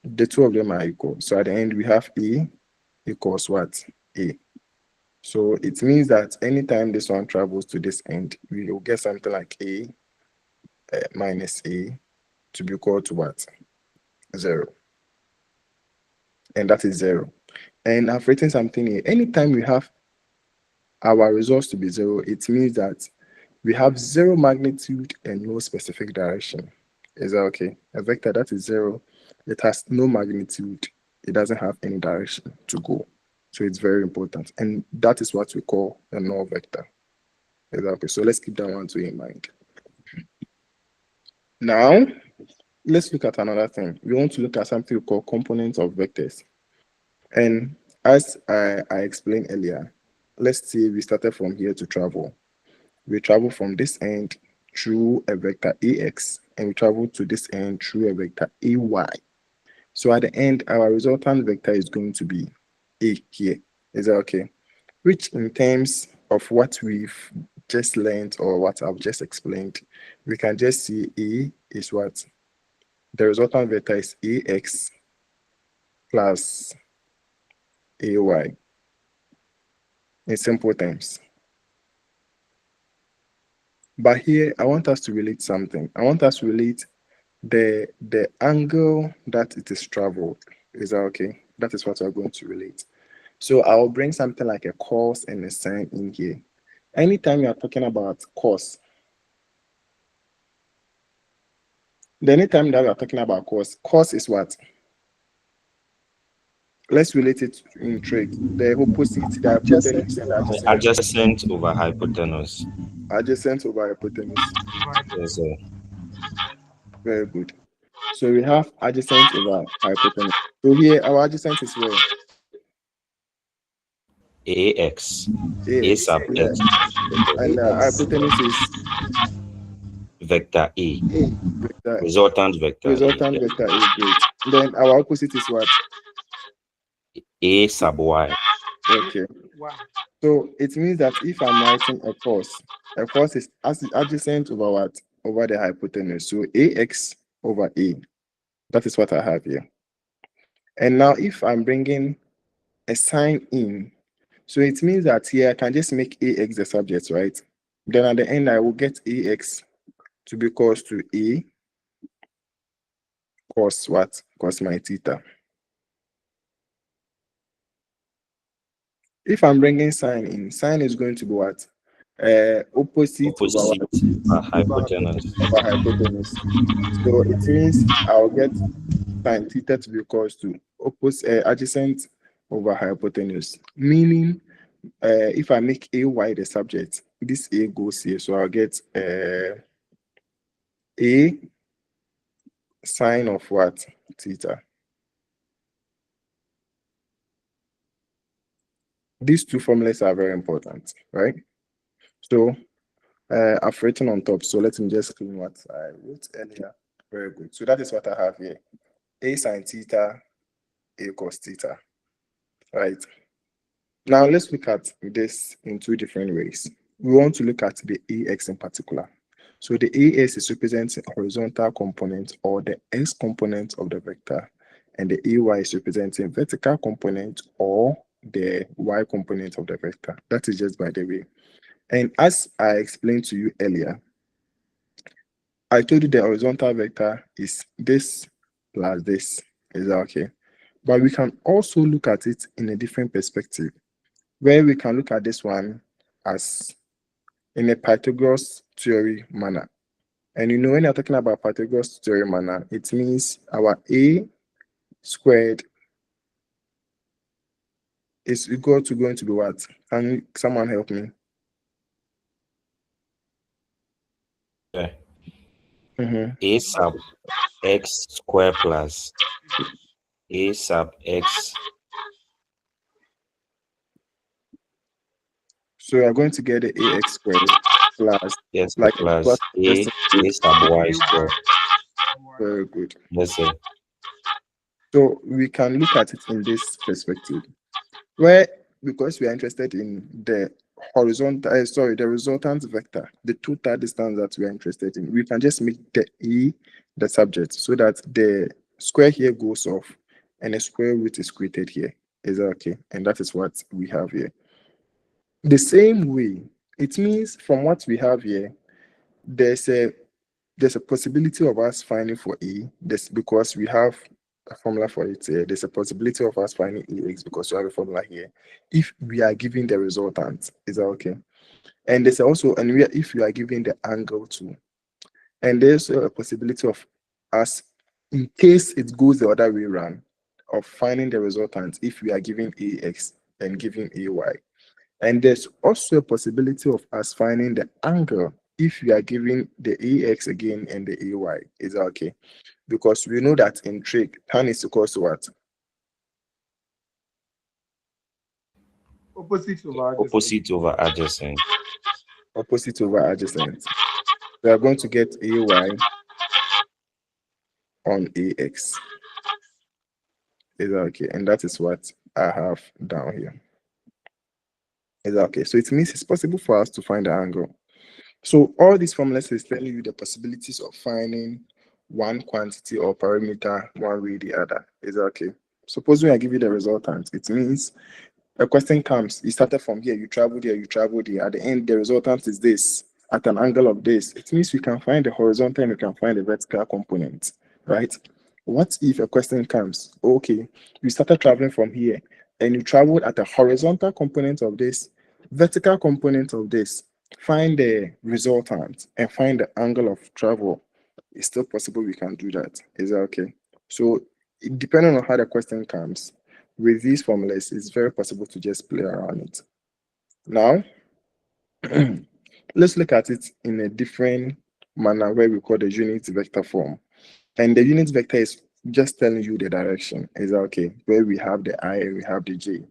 A: The two of them are equal. So at the end, we have A equals what? A. So it means that anytime this one travels to this end, we will get something like A minus A to be equal to what? 0. And that is 0. And I've written something here. Anytime we have our results to be 0, it means that we have 0 magnitude and no specific direction. Is that okay? A vector that is 0, it has no magnitude. It doesn't have any direction to go. So it's very important. And that is what we call a null vector. Is that okay? So let's keep that one too in mind. Now, let's look at another thing. We want to look at something we call components of vectors. And as I explained earlier, let's say we started from here to travel. We travel from this end through a vector AX, and we travel to this end through a vector AY. So at the end, our resultant vector is going to be A here. Is that okay? Which in terms of what we've just learned or what I've just explained, we can just see A is what? The resultant vector is AX plus AY in simple terms. But here, I want us to relate something. I want us to relate the angle that it is traveled. Is that okay? That is what we're going to relate. So I'll bring something like a cos and a sine in here. Anytime you are talking about cos, anytime that we are talking about cos is what? Let's relate it in trig. The opposite, the hypotenuse and adjacent.
B: Adjacent over hypotenuse.
A: Adjacent over hypotenuse.
B: Yes, sir.
A: Very good. So we have adjacent over hypotenuse. So here our adjacent is where?
B: AX. A sub X.
A: And hypotenuse is
B: vector A.
A: Vector,
B: Resultant vector.
A: resultant vector is great. Then our opposite is what?
B: A sub Y.
A: Okay. So it means that if I'm writing a cos is adjacent over what? Over the hypotenuse. So AX over A. That is what I have here. And now if I'm bringing a sine in, so it means that here I can just make AX the subject, right? Then at the end, I will get AX to be equal to A cos what? Cos my theta. If I'm bringing sine in, sine is going to be what? Opposite over
B: hypotenuse.
A: Over hypotenuse. So it means I'll get sine theta to be equal to opposite adjacent over hypotenuse, meaning if I make AY the subject, this A goes here, so I'll get A sine of what? Theta. These two formulas are very important, right? So I've written on top, so let me just clean what I wrote earlier. Very good. So that is what I have here. A sine theta, A cos theta, right? Now let's look at this in two different ways. We want to look at the AX in particular. So the AX is representing horizontal component or the X component of the vector, and the AY is representing vertical component or the Y component of the vector. That is just by the way. And as I explained to you earlier, I told you the horizontal vector is this plus this. Is that okay? But we can also look at it in a different perspective, where we can look at this one as in a Pythagoras theory manner. And you know, when you're talking about Pythagoras theory manner, it means our A squared is equal to going to be what? Can someone help me?
B: Yeah.
A: Mm-hmm.
B: A sub x square plus A sub x.
A: So we are going to get the AX squared plus,
B: Yes,
A: like
B: plus
A: what
B: A sub y square.
A: very good.
B: Yes, sir.
A: So we can look at it in this perspective, where because we are interested in the horizontal, the resultant vector, the total distance that we are interested in, we can just make the E the subject so that the square here goes off and a square root is created here. Is that okay? And that is what we have here. The same way, it means from what we have here, there's a possibility of us finding for A, this because we have a formula for it here. There's a possibility of us finding AX because we have a formula here. If we are given the resultant, is that okay? And there's also, if we are given the angle too, and there's a possibility of us, in case it goes the other way around, of finding the resultant if we are given AX and giving AY. And there's also a possibility of us finding the angle if we are giving the AX again and the AY. Is that okay? Because we know that in trig, tan is equal to what?
E: Opposite over adjacent.
B: Opposite over adjacent.
A: Opposite over adjacent. We are going to get AY on AX. Is that okay? And that is what I have down here. Is that okay? So it means it's possible for us to find the angle. So all these formulas is telling you the possibilities of finding one quantity or parameter one way or the other. Is that okay? Supposing I give you the resultant, it means a question comes, you started from here, you traveled here, you traveled here. At the end, the resultant is this at an angle of this. It means we can find the horizontal and we can find the vertical component, right? What if a question comes, okay, you started traveling from here and you traveled at a horizontal component of this, vertical component of this, find the resultant and find the angle of travel. It's still possible we can do that. Is that okay? So depending on how the question comes, with these formulas, it's very possible to just play around it. Now, let's look at it in a different manner where we call the unit vector form. And the unit vector is just telling you the direction. Is that okay? Where we have the I and we have the J.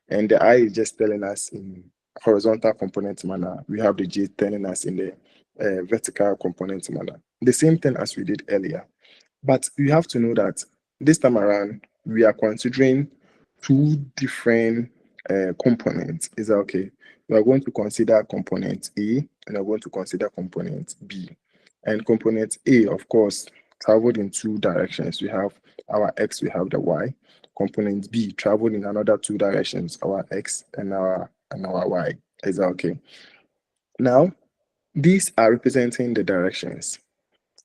A: And the I is just telling us in horizontal component manner. We have the J telling us in the vertical component manner. The same thing as we did earlier. But you have to know that this time around, we are considering two different components. Is that okay? We are going to consider component A and we are going to consider component B. And component A, of course, traveled in two directions. We have our X, we have the Y. Component B traveled in another two directions, our X and our Y. Is that okay? Now, these are representing the directions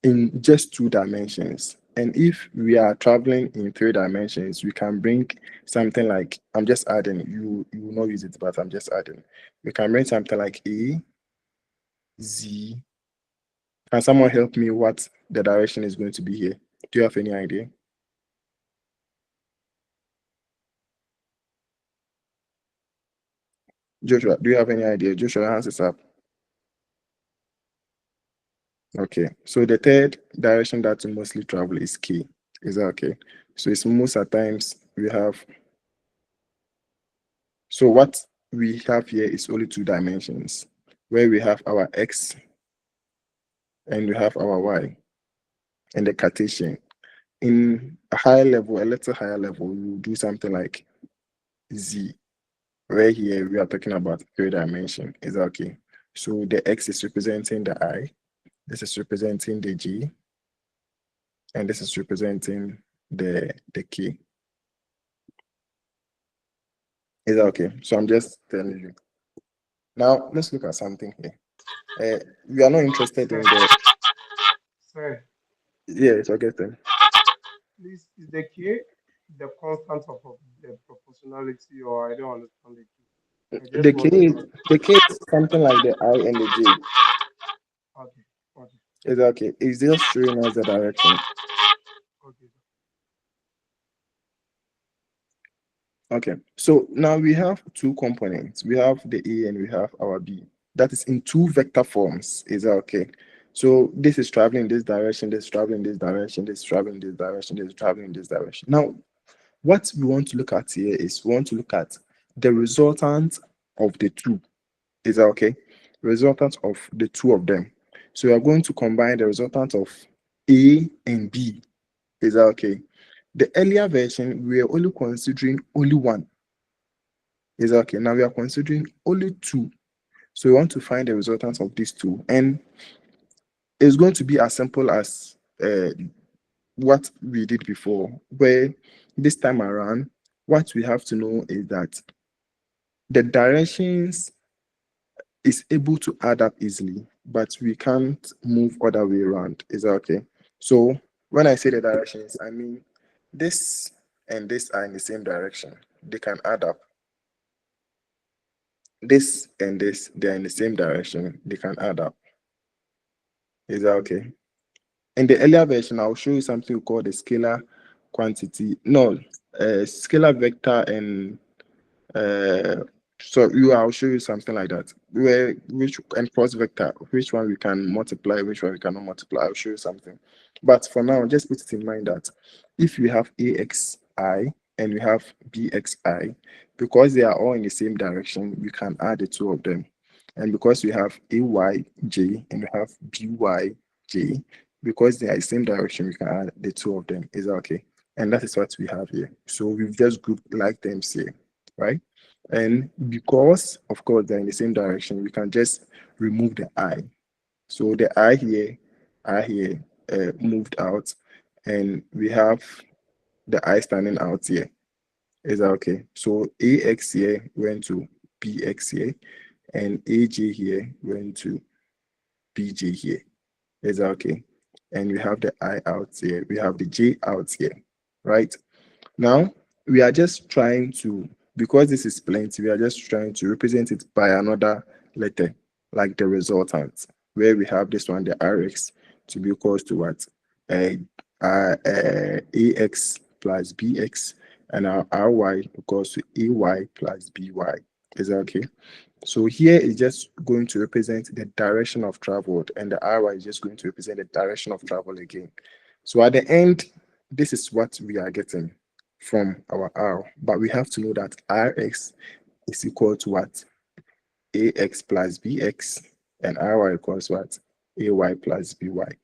A: in just two dimensions. And if we are traveling in three dimensions, we can bring something like, I'm just adding, you will not use it, but I'm just adding. We can bring something like A, Z. Can someone help me what the direction is going to be here? Do you have any idea? Joshua, do you have any idea? Joshua, your hands is up. Okay, so the third direction that we mostly travel is K. Is that okay? So it's most at times we have. So what we have here is only two dimensions, where we have our X and we have our Y and the Cartesian. In a higher level, a little higher level, we will do something like Z, where here we are talking about three dimension. Is that okay? So the X is representing the I, this is representing the G, and this is representing the K. Is that okay? So I'm just telling you. Now let's look at something here. We are not interested in the.
E: Sir,
A: Yeah, it's okay then.
E: please, is the K the constant of the proportionality, or I don't understand the K? I just want to know.
A: The K is something like the I and the J.
E: Okay, okay,
A: Is that okay? It's just showing us the direction.
E: okay.
A: Okay, so now we have two components. We have the A and we have our B. That is in two vector forms. Is that okay? So this is traveling in this direction, this is traveling in this direction, this is traveling in this direction, this is traveling in this direction. Now, what we want to look at here is we want to look at the resultant of the two. Is that okay? Resultant of the two of them. So we are going to combine the resultant of A and B. Is that okay? The earlier version, we are only considering only one. Is that okay? Now we are considering only two. So we want to find the resultant of these two. And it's going to be as simple as what we did before, where this time around, what we have to know is that the directions is able to add up easily, but we can't move other way around. Is that okay? So when I say the directions, I mean this and this are in the same direction. They can add up. This and this, they're in the same direction. They can add up. Is that okay? In the earlier version, I'll show you something called the scalar quantity. No, scalar vector and so I'll show you something like that. Where which and cross vector, which one we can multiply, which one we cannot multiply. I'll show you something. But for now, just put it in mind that if we have AXI and we have BXI, because they are all in the same direction, we can add the two of them. And because we have AYJ and we have BYJ, because they are the same direction, we can add the two of them. Is that okay? And that is what we have here. So we've just grouped like them here, right? And because, of course, they're in the same direction, we can just remove the I. So the I here moved out, and we have the I standing out here. Is that okay? So AX here went to BX here, and AJ here went to BJ here. Is that okay? And we have the I out here. We have the J out here, right? Now, we are just trying to, because this is plenty, we are just trying to represent it by another letter, like the resultant, where we have this one, the Rx, to be equals to what? AX plus BX, and our RY equals to AY plus BY. Is that okay? So here is just going to represent the direction of travel, and the RY is just going to represent the direction of travel again. So at the end, this is what we are getting from our R, but we have to know that Rx is equal to what? AX plus BX, and RY equals what? AY plus BY.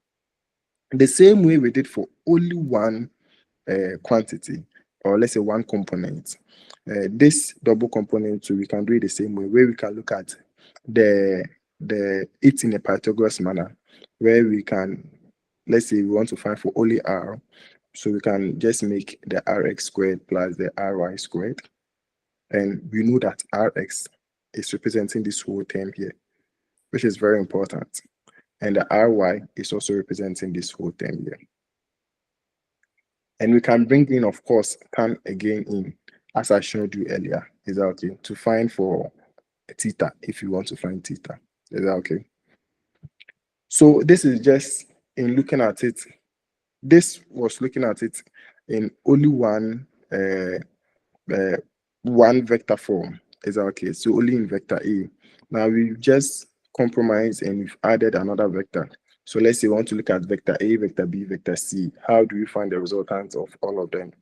A: The same way we did for only one quantity, or let's say one component. This double component too, we can do it the same way, where we can look at the it in a Pythagoras manner, where we can, let's say we want to find for only R, so we can just make the Rx squared plus the Ry squared, and we know that Rx is representing this whole term here, which is very important, and the Ry is also representing this whole term here. And we can bring in, of course, tan again in, as I showed you earlier. Is that okay? To find for theta, if you want to find theta. Is that okay? So this is just in looking at it. This was looking at it in only one vector form, Is that okay? So only in vector A. Now we've just compromised and we've added another vector. So let's say we want to look at vector A, vector B, vector C. How do we find the resultant of all of them?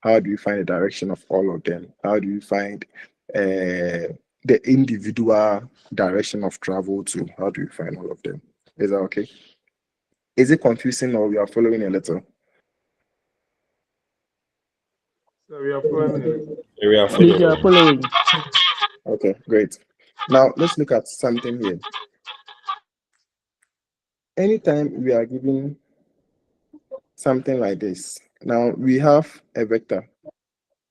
A: How do you find the direction of all of them? How do you find the individual direction of travel to? How do you find all of them? Is that okay? Is it confusing or we are following a little?
E: So we are following a little.
D: We are
F: Please, you are
D: following.
F: following.
A: Okay, great. Now let's look at something here. Anytime we are given something like this, now we have a vector.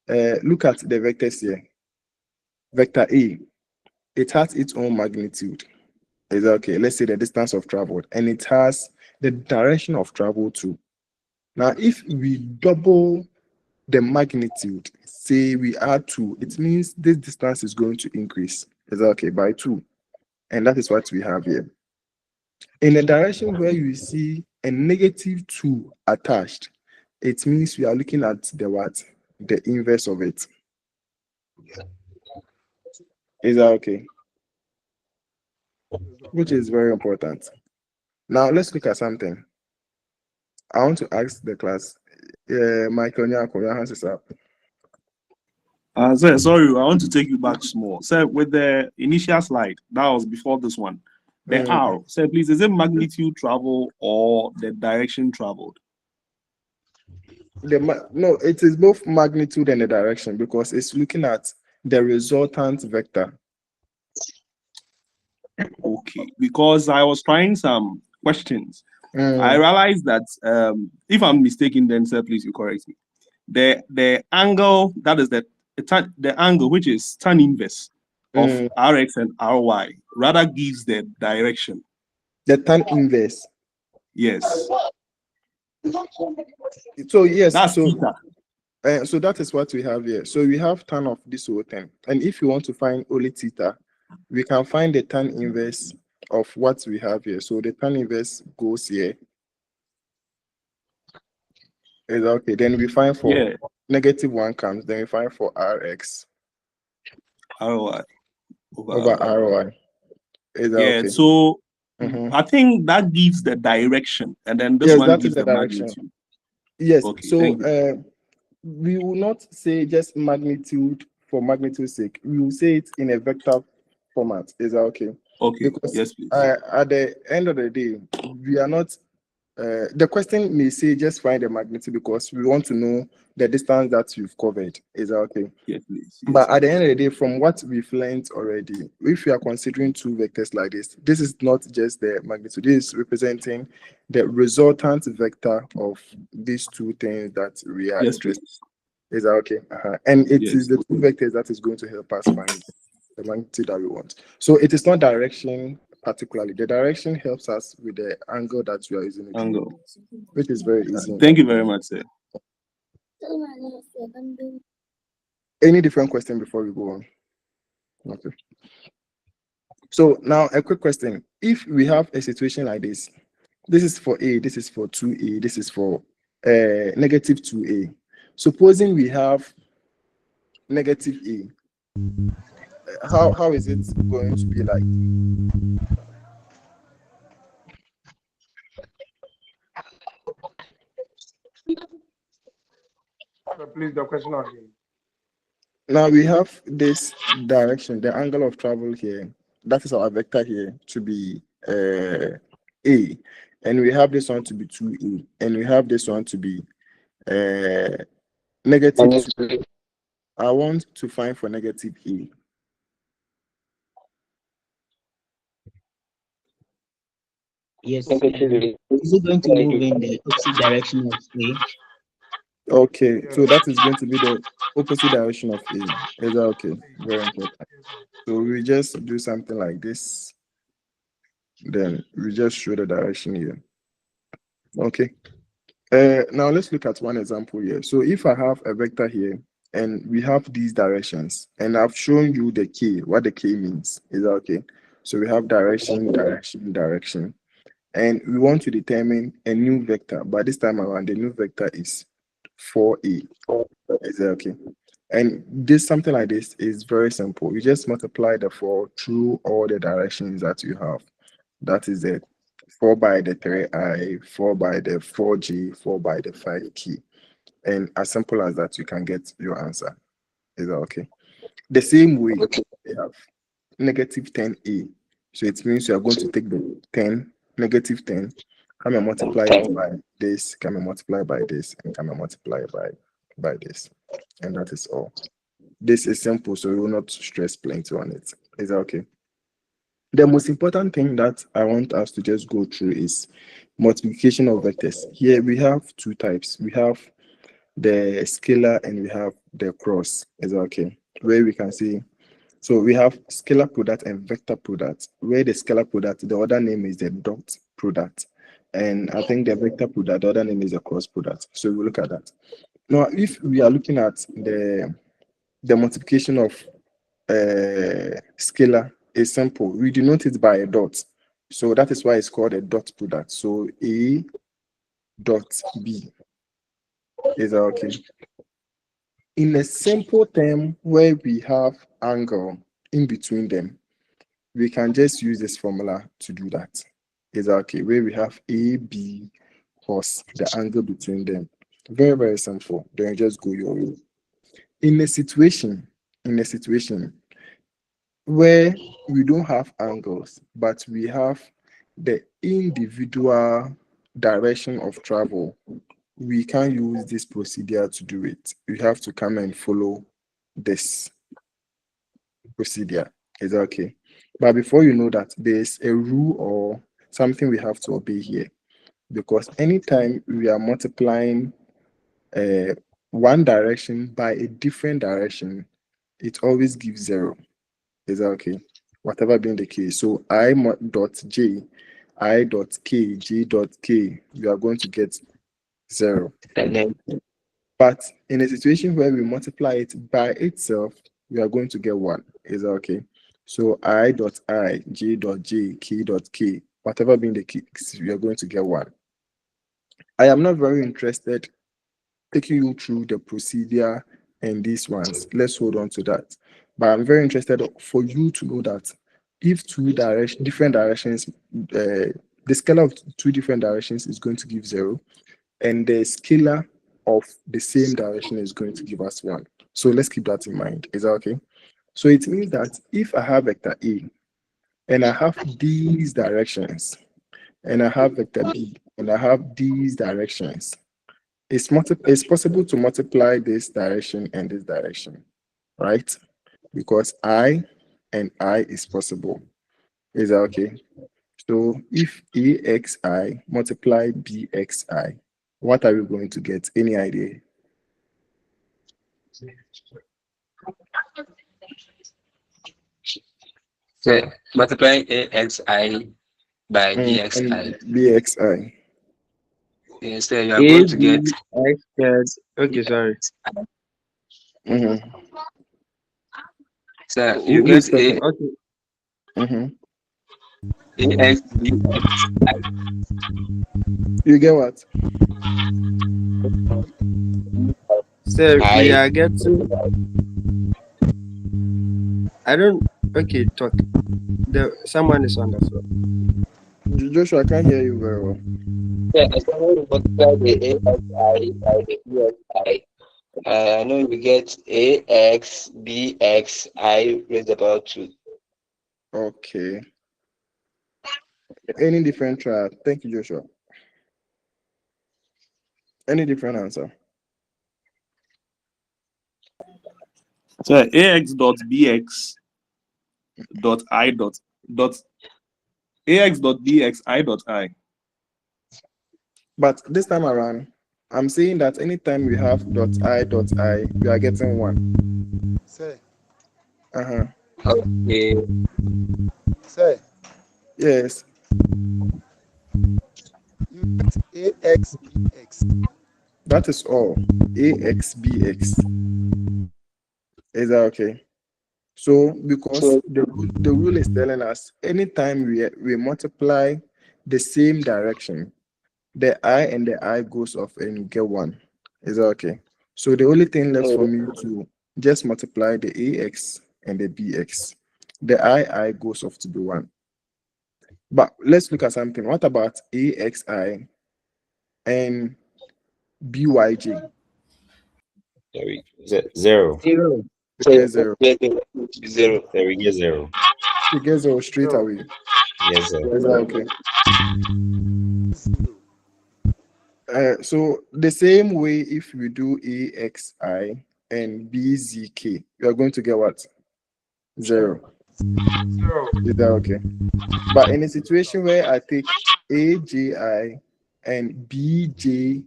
A: Look at the vectors here. Vector A, it has its own magnitude. Is that okay? Let's say the distance of travel, and it has the direction of travel too. Now, if we double the magnitude, say we add 2, it means this distance is going to increase. Is that okay? By 2. And that is what we have here. In a direction where you see a -2 attached, it means we are looking at the what? The inverse of it. Is that okay? Which is very important. Now let's look at something. I want to ask the class. Michael Nyako, your hands is up.
I: Sir, sorry, I want to take you back small. Sir, with the initial slide, that was before this one. The R, sir, please, is it magnitude travel or the direction traveled?
A: No, it is both magnitude and the direction because it's looking at the resultant vector.
I: Okay, because I was trying some questions. I realized that if I'm mistaken, then sir, please you correct me. The angle that is the angle which is tan inverse of Rx and Ry rather gives the direction.
A: The tan inverse.
I: Yes.
A: So yes,
I: that's theta.
A: So that is what we have here. So we have tan of this whole thing, and if you want to find only theta, we can find the tan inverse of what we have here. So the tan inverse goes here. Is okay. Then we find for -1 comes. Then we find for Rx.
I: Ry
A: over Ry. Is that okay?
I: So I think that gives the direction, and then this one gives the direction. Magnitude.
A: Yes. Okay, so we will not say just magnitude for magnitude's sake. We will say it in a vector format. Is that okay?
I: Okay.
A: Because
I: yes, please.
A: At the end of the day, we are not. The question may say just find the magnitude because we want to know the distance that you've covered. Is that okay?
I: Yes, please. Yes,
A: but at the end of the day, from what we've learned already, if we are considering 2 vectors like this is not just the magnitude. This is representing the resultant vector of these 2 things that we are interested in. Is that okay? And it is the 2 vectors that is going to help us find the magnitude that we want. So it is not direction particularly. The direction helps us with the angle that we are using, which is very easy.
I: Thank you very much, sir.
A: Any different question before we go on? Okay. So now a quick question. If we have a situation like this is for A, this is for 2A, this is for -2A. Supposing we have -A, how is it going to be like?
E: Please, the question again.
A: Now we have this direction, the angle of travel here. That is our vector here to be A, and we have this one to be 2A, and we have this one to be -2. I want to find for -A.
F: Yes. Is it going to move in the opposite direction of A?
A: Okay, so that is going to be the opposite direction of A. Is that okay? Very important. So we just do something like this. Then we just show the direction here. Okay. Now let's look at one example here. So if I have a vector here and we have these directions, and I've shown you the K, what the K means. Is that okay? So we have direction, direction, direction. And we want to determine a new vector, but this time around the new vector is 4A. Is that okay? And this something like this is very simple. You just multiply the 4 through all the directions that you have. That is it. 4 by the 3i, 4 by the 4g, 4 by the 5k. And as simple as that, you can get your answer. Is that okay? The same way we have negative 10a. So it means you are going to take the 10, negative 10, come and multiply it by this, come and multiply by this, and come and multiply by this. And that is all. This is simple, so we will not stress plenty on it. Is that okay? The most important thing that I want us to just go through is multiplication of vectors. Here we have two types. We have the scalar and we have the cross. Is that okay? Where we can see, so we have scalar product and vector product. Where the scalar product, the other name is the dot product. And I think the vector product, the other name is the cross product. So we'll look at that. Now, if we are looking at the multiplication of scalar, is simple. We denote it by a dot. So that is why it's called a dot product. So A dot B. Is that okay? In a simple term where we have angle in between them, we can just use this formula to do that. Is that okay? Where we have AB plus the angle between them. Very, very simple. Then you just go your way. In a situation where we don't have angles, but we have the individual direction of travel, we can't use this procedure to do it. We have to come and follow this procedure. Is that okay? But before you know that, there's a rule or something we have to obey here. Because anytime we are multiplying one direction by a different direction, it always gives 0. Is that okay? Whatever being the case. So I dot j, I dot k, j dot k, we are going to get 0. But in a situation where we multiply it by itself, we are going to get 1. Is that okay? So I dot I, j dot j, k dot k, whatever being the case, we are going to get 1. I am not very interested taking you through the procedure and these ones. Let's hold on to that. But I'm very interested for you to know that if different directions, the scalar of 2 different directions is going to give 0, and the scalar of the same direction is going to give us 1. So let's keep that in mind. Is that okay? So it means that if I have vector A and I have these directions, and I have vector B and I have these directions, it's possible to multiply this direction and this direction, right? Because I and I is possible. Is that okay? So if AXI multiply BXI, what are we going to get? Any idea?
H: So multiplying AXI by BXI.
A: BXI.
H: So you are going to get
C: X squared. Okay, sorry.
H: So you get A.
C: Okay.
H: AX,
A: You get what?
C: So we are getting. I don't. Okay, talk. Someone is on the floor.
A: Joshua, I can't hear you very well.
H: Yeah, as long as you multiply the AXI by the BXI, I know you get AX, BX, I raised about 2.
A: Okay. Any different try? Thank you, Joshua. Any different answer?
I: So AX dot BX dot I dot AX dot BX I dot I.
A: But this time around, I'm saying that anytime we have dot I, we are getting 1.
G: Say.
H: Okay.
G: Say.
A: Yes.
G: You get AXBX.
A: That is all. AXBX. Is that okay? So because the rule is telling us anytime we multiply the same direction, the I and the I goes off and you get 1. Is that okay? So the only thing left for me to just multiply the AX and the BX. The II goes off to be 1. But let's look at something. What about AXI and BYJ?
B: Sorry, zero.
H: Zero.
A: Get 0.
H: Zero.
B: There we get 0.
A: You get 0 straight
E: Zero.
A: away.
B: Yes, sir.
A: Is that okay? So the same way, if we do AXI and BZK, you are going to get what? 0.
E: Zero.
A: Is that okay? But in a situation where I take AJI and BYJ,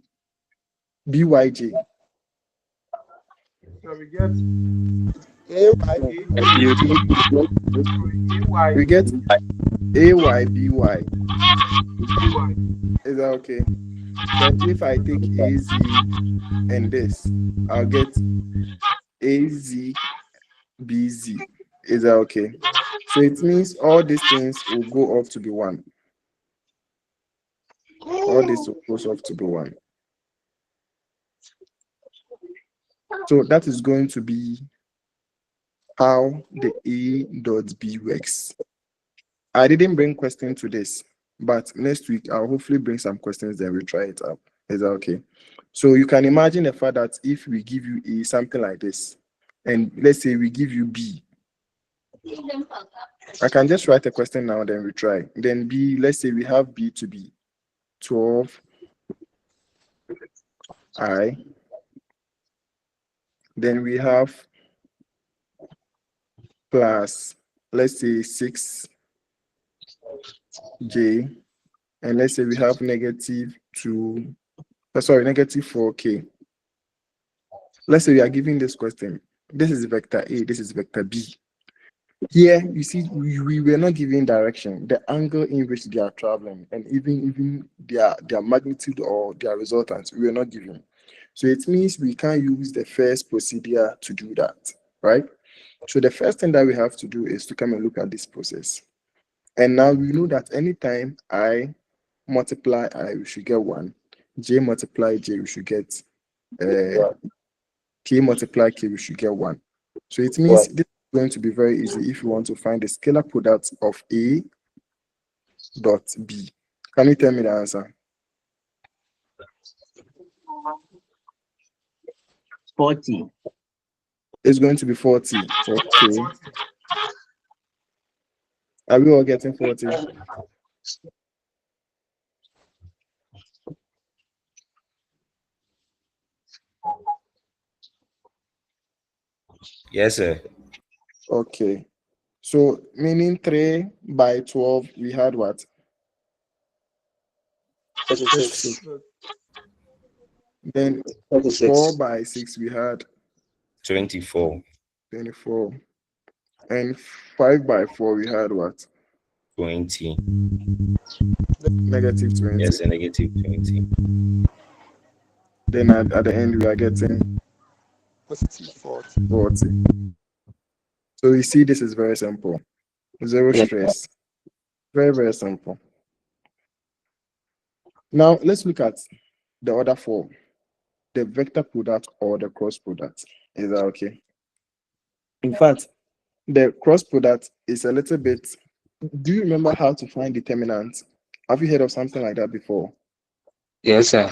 E: So we get
G: AY,
A: we get AYBY.
E: BY.
A: Is that okay? Then if I take AZ and this, I'll get AZBZ. Is that okay? So it means all these things will go off to be 1. All this will go off to be 1. So that is going to be how the A.B works. I didn't bring questions to this, but next week I'll hopefully bring some questions, then we'll try it out. Is that okay? So you can imagine the fact that if we give you A, something like this, and let's say we give you B, I can just write a question now, then we try. Then B, let's say we have B to be 12 I. Then we have plus, let's say 6 J. And let's say we have negative 4K. Let's say we are giving this question. This is vector A, this is vector B. Here, you see, we were not giving direction, the angle in which they are traveling, and even their magnitude or their resultants, we were not giving. So it means we can't use the first procedure to do that, right? So the first thing that we have to do is to come and look at this process. And now we know that anytime I multiply I, we should get 1. J multiply J, we should get K multiply K, we should get 1. So it means this is going to be very easy if you want to find the scalar product of A dot B. Can you tell me the answer?
F: 40.
A: It's going to be 40. Okay. Are we all getting 40?
B: Yes, sir.
A: Okay. So meaning 3 by 12, we had what?
H: 36.
A: Then
H: 36.
A: 4 by 6, we had
B: 24.
A: 24. And 5 by 4, we had what?
B: 20.
A: Negative 20.
B: Yes, and negative 20.
A: Then at the end, we are getting 40. So you see, this is very simple. Zero stress. Very, very simple. Now, let's look at the other 4. The vector product or the cross product. Is that okay? In fact, the cross product is a little bit. Do you remember how to find determinants? Have you heard of something like that before?
H: Yes, sir.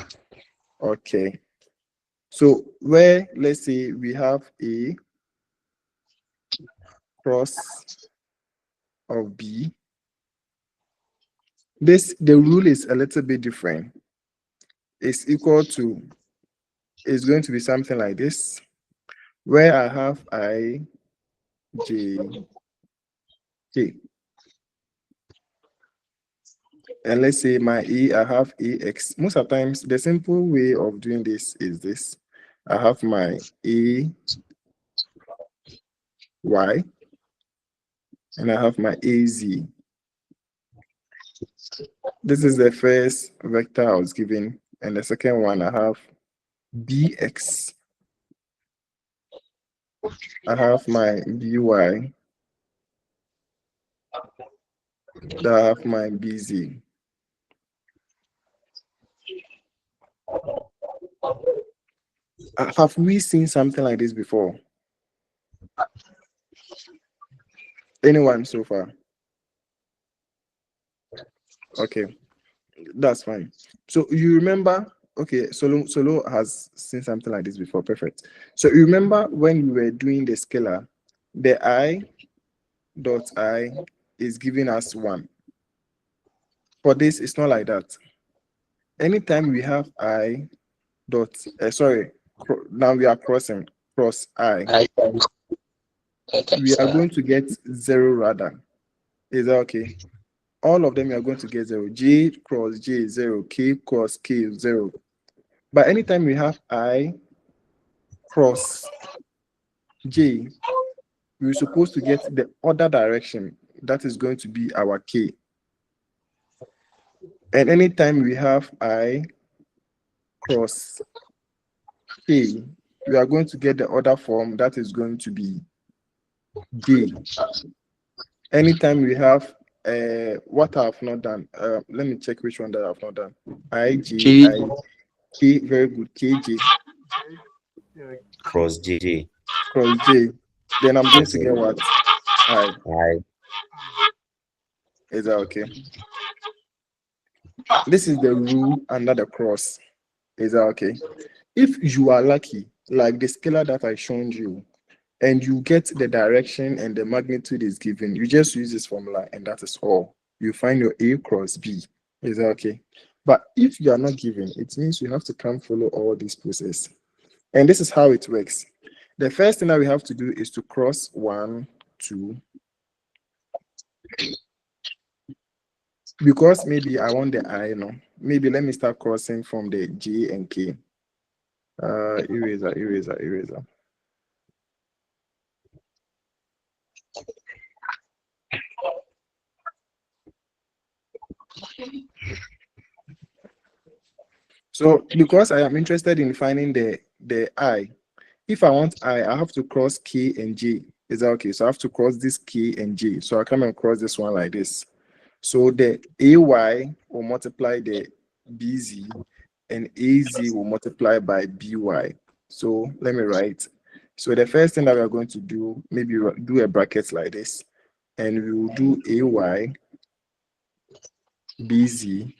A: Okay. So where, let's say we have A cross of B, the rule is a little bit different. It's going to be something like this, where I have I, J, K. And let's say my A, I have AX. Most of the times, the simple way of doing this is this. I have my A, Y, and I have my AZ. This is the first vector I was given. And the second one, I have BX. I have my BY. I have my BZ. Have we seen something like this before? Anyone so far? Okay, that's fine. So you remember, okay, Solo has seen something like this before. Perfect. So you remember when you were doing the scalar, the I dot I is giving us 1. For this, it's not like that. Anytime we have I dot, now we are cross I,
H: I times
A: we are
H: I.
A: going to get 0 rather. Is that okay? All of them, you are going to get 0. J cross J, 0. K cross K, 0. But anytime we have I cross J, we're supposed to get the other direction. That is going to be our K. And anytime we have I cross K, we are going to get the other form. That is going to be J. Anytime we have what I have not done, let me check which one that I have not done. I, J,
C: K.
A: I, K, very good. KJ
B: Cross JJ.
A: cross J. Then I'm going
B: Yes,
A: to
B: sir.
A: get what? I.
B: I.
A: Is that okay? This is the rule under the cross. Is that okay? If you are lucky, like the scalar that I shown you, and you get the direction and the magnitude is given, you just use this formula and that is all. You find your A cross B. Is that okay? But if you are not given, it means you have to come follow all this process. And this is how it works. The first thing that we have to do is to cross 1, 2. Because maybe I want the I, maybe let me start crossing from the J and K. Eraser. So because I am interested in finding the I, if I want I have to cross K and J. Is that okay? So I have to cross this K and J. So I come and cross this one like this. So the AY will multiply the BZ and AZ will multiply by BY. So let me write. So the first thing that we are going to do, maybe do a bracket like this, and we will do AY BZ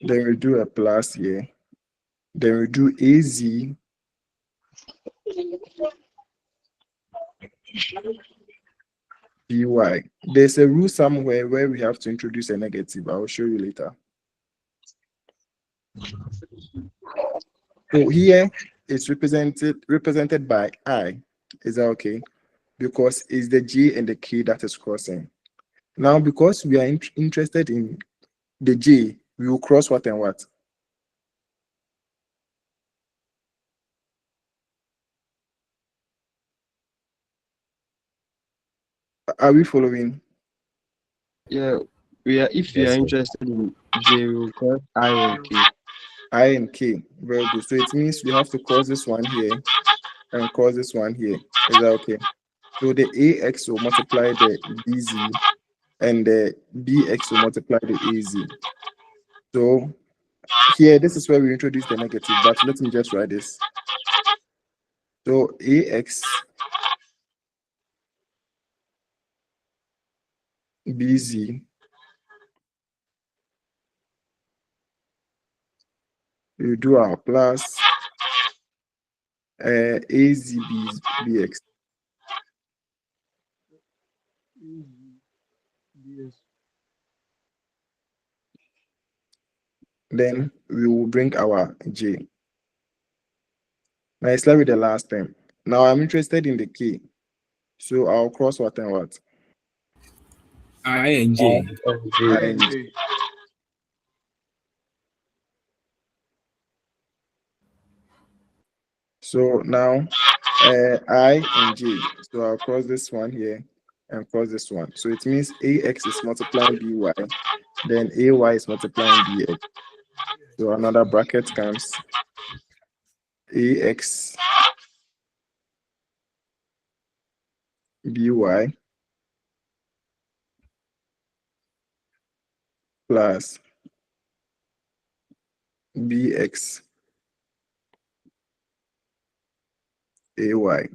A: then we do a plus here, then we do AZ BY. There's a rule somewhere where we have to introduce a negative. I will show you later. So here it's represented by I. Is that okay? Because it's the J and the K that is crossing. Now, because we are interested in the J, we will cross what and what? Are we following?
C: Yeah, we are. If you are
B: Yes, sir.
C: interested in J, we will cross I and K.
A: I and K. Very good. So it means we have to cross this one here and cross this one here. Is that okay? So the AX will multiply the BZ and the BX will multiply the AZ. So here, this is where we introduce the negative, but let me just write this. So AX BZ, we do our plus AZ BX. Then we will bring our J. Now let's start with the last term. Now I'm interested in the K. So I'll cross what and what?
J: I and J.
A: I and J. So now I and J. So I'll cross this one here and cross this one. So it means AX is multiplying BY, then AY is multiplying BX. So another bracket comes AX BY plus BX. AY.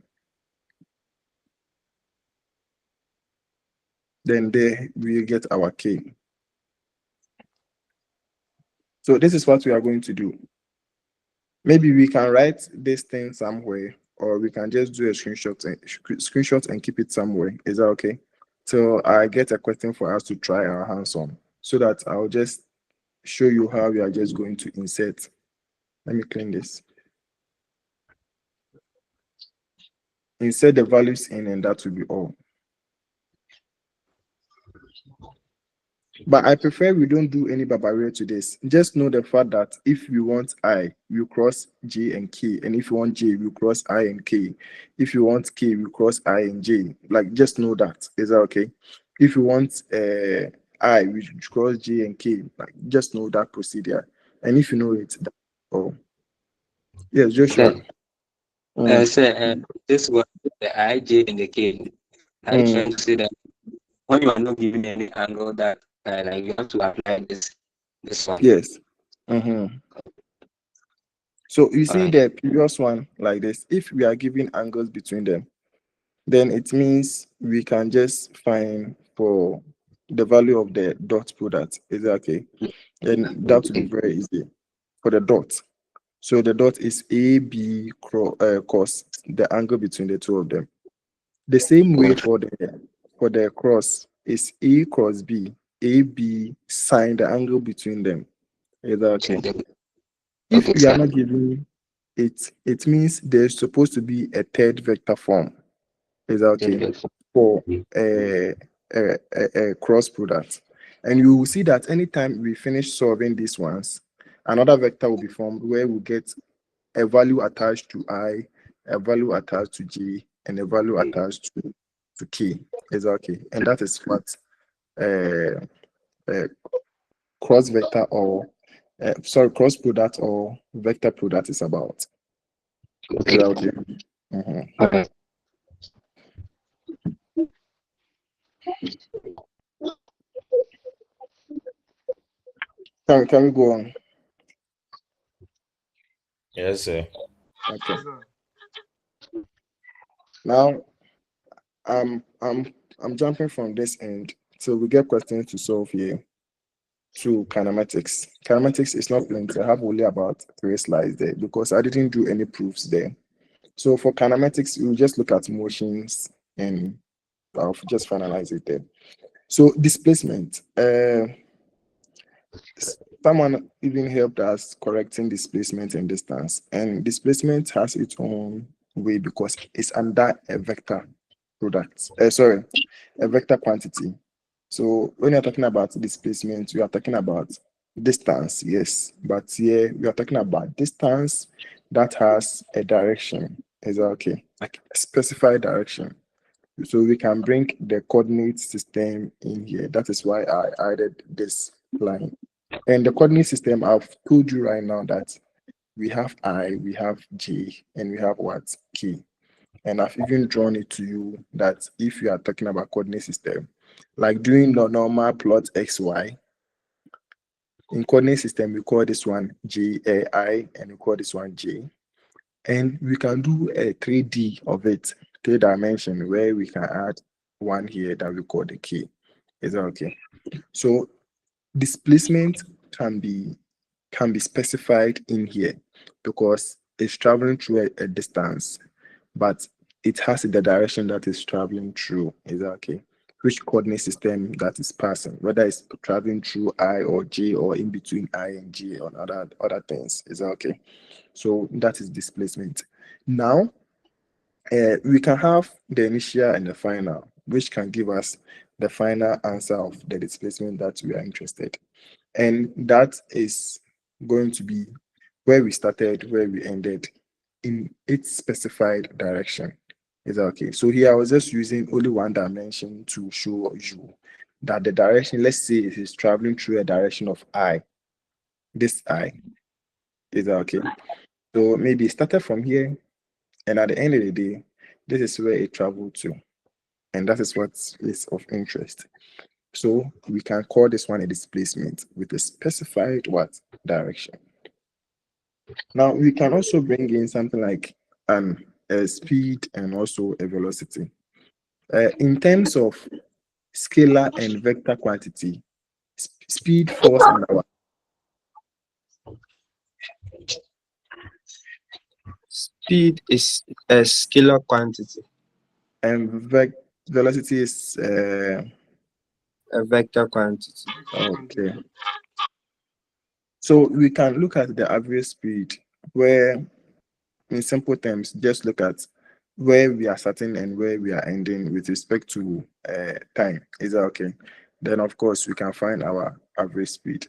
A: Then there we get our K. So this is what we are going to do. Maybe we can write this thing somewhere, or we can just do a screenshot and keep it somewhere. Is that okay? So I get a question for us to try our hands on, so that I'll just show you how we are just going to insert. Let me clean this. Insert the values in, and that will be all. But I prefer we don't do any barbaria to this. Just know the fact that if you want I, you cross J and K. And if you want J, you cross I and K. If you want K, you cross I and J. Like, just know that. Is that okay? If you want I, you cross J and K. Like, just know that procedure. And if you know it, oh. Yes, Joshua.
H: This was the I, J, and the K. I trying to say that when you are not giving any angle, that like you have to apply this one.
A: Yes. So you see the previous one like this. If we are giving angles between them, then it means we can just find for the value of the dot product. Is that okay? And that will be very easy for the dot. So the dot is AB cos the angle between the two of them. The same way for the cross is A cross B. AB sine the angle between them. Is that okay? If we are not giving it, it means there's supposed to be a third vector form. Is that okay? For a cross product. And you will see that anytime we finish solving these ones, another vector will be formed where we get a value attached to I, a value attached to J, and a value attached to K. Is that okay? And that is what cross vector or cross product or vector product is about. Is that okay? Can we go on?
B: Yes, sir.
A: Okay. Now, I'm jumping from this end, so we get questions to solve here. To kinematics. Kinematics is not plenty. I have only about 3 slides there because I didn't do any proofs there. So for kinematics, we'll just look at motions and I'll just finalize it there. So displacement. Someone even helped us correcting displacement and distance. And displacement has its own way because it's under a vector product. A vector quantity. So when you're talking about displacement, you are talking about distance, yes. But here we are talking about distance that has a direction. Is that okay? Like a specified direction. So we can bring the coordinate system in here. That is why I added this line. And the coordinate system, I've told you right now that we have I, we have J, and we have what? K. And I've even drawn it to you that if you are talking about coordinate system, like doing the normal plot XY, in coordinate system, we call this one I, and we call this one J. And we can do a 3D of it, 3 dimension, where we can add one here that we call the K. Is that okay? So displacement can be specified in here because it's traveling through a distance, but it has the direction that is traveling through. Is that okay? Which coordinate system that is passing, whether it's traveling through I or J or in between I and J or other things. Is that okay? So that is displacement. Now, we can have the initial and the final, which can give us the final answer of the displacement that we are interested. And that is going to be where we started, where we ended in its specified direction. Is that okay? So here I was just using only one dimension to show you that the direction, let's say it is traveling through a direction of I, this I. Is that okay? So maybe it started from here, and at the end of the day, this is where it traveled to. And that is what is of interest. So we can call this one a displacement with a specified what? Direction. Now we can also bring in something like a a speed, and also a velocity. In terms of scalar and vector quantity, speed falls under what?
C: Speed is a scalar quantity.
A: And velocity is
C: A vector quantity.
A: okay. So we can look at the average speed, where in simple terms, just look at where we are starting and where we are ending with respect to time. Is that okay? Then of course we can find our average speed.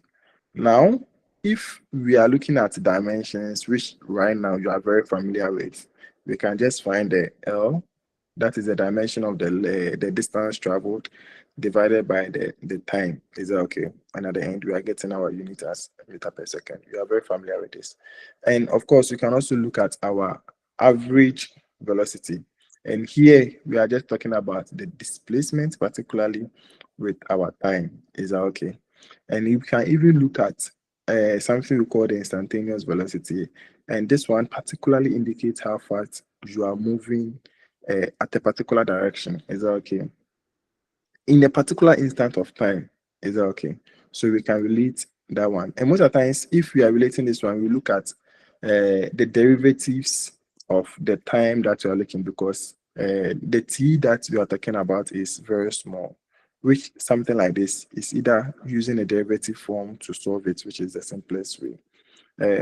A: Now, if we are looking at dimensions, which right now you are very familiar with, we can just find the L, that is the dimension of the distance traveled divided by the time. Is that okay? And at the end, we are getting our unit as meter per second. You are very familiar with this. And of course, you can also look at our average velocity. And here we are just talking about the displacement, particularly with our time. Is that okay? And you can even look at something we call the instantaneous velocity. And this one particularly indicates how fast you are moving at a particular direction. Is that okay? In a particular instant of time. Is that okay? So we can relate that one. And most of the times, if we are relating this one, we look at the derivatives of the time that you are looking, because the t that we are talking about is very small, which something like this is either using a derivative form to solve it, which is the simplest way.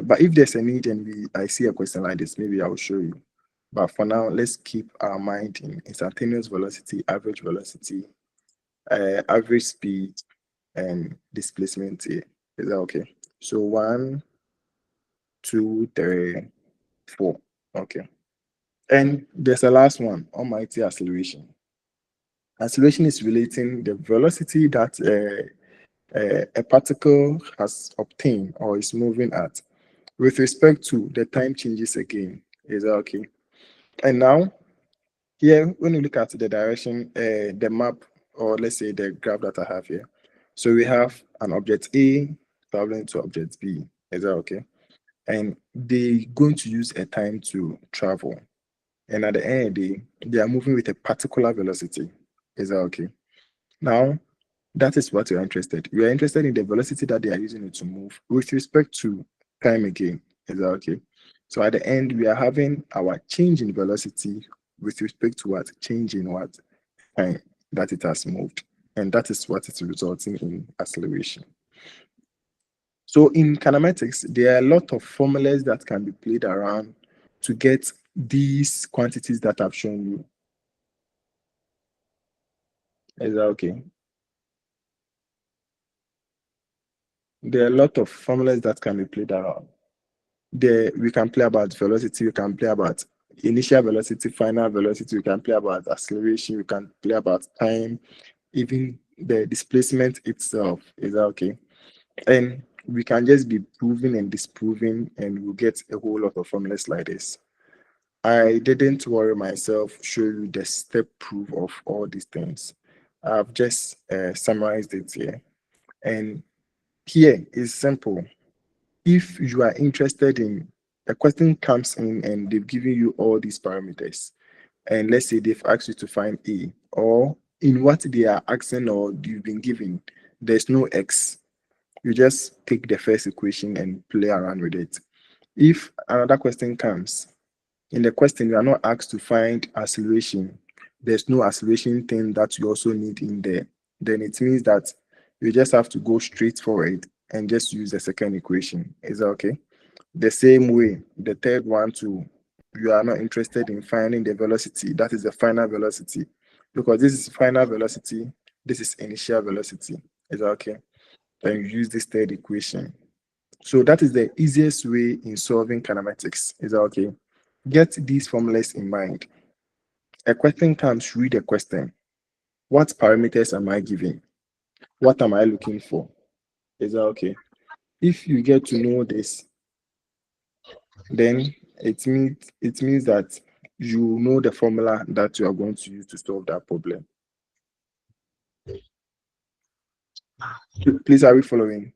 A: But if there's a need and I see a question like this, maybe I'll show you. But for now, let's keep our mind in instantaneous velocity, average velocity, average speed, and displacement here. Is that okay? So 1, 2, 3, 4. Okay. And there's a last one, almighty acceleration. Acceleration is relating the velocity that a particle has obtained or is moving at with respect to the time changes again. Is that okay? And now, here, when you look at the direction, the map, or let's say the graph that I have here. So we have an object A traveling to object B. Is that okay? And they're going to use a time to travel. And at the end of the day, they are moving with a particular velocity. Is that okay? Now, that is what you're interested. We are interested in the velocity that they are using it to move with respect to time again. Is that okay? So at the end, we are having our change in velocity with respect to what? Change in what? Time that it has moved. And that is what is resulting in acceleration. So in kinematics, there are a lot of formulas that can be played around to get these quantities that I've shown you. Is that okay? There are a lot of formulas that can be played around. We can play about velocity, we can play about initial velocity, final velocity, we can play about acceleration, we can play about time, even the displacement itself. Is that okay? And we can just be proving and disproving, and we'll get a whole lot of formulas like this. I didn't worry myself, show you the step proof of all these things. I've just summarized it here. And here is simple. If you are interested in, a question comes in and they've given you all these parameters, and let's say they've asked you to find A, or in what they are asking or you've been given, there's no X. You just take the first equation and play around with it. If another question comes, in the question you are not asked to find acceleration, there's no acceleration thing that you also need in there, then it means that you just have to go straight forward and just use the second equation. Is that okay? The same way, the third one too, you are not interested in finding the velocity, that is the final velocity, because this is final velocity, this is initial velocity. Is that okay? Then you use this third equation. So that is the easiest way in solving kinematics. Is that okay? Get these formulas in mind. A question comes, read the question. What parameters am I giving? What am I looking for? Is that okay? If you get to know this, then it means that you know the formula that you are going to use to solve that problem. Please, are we following?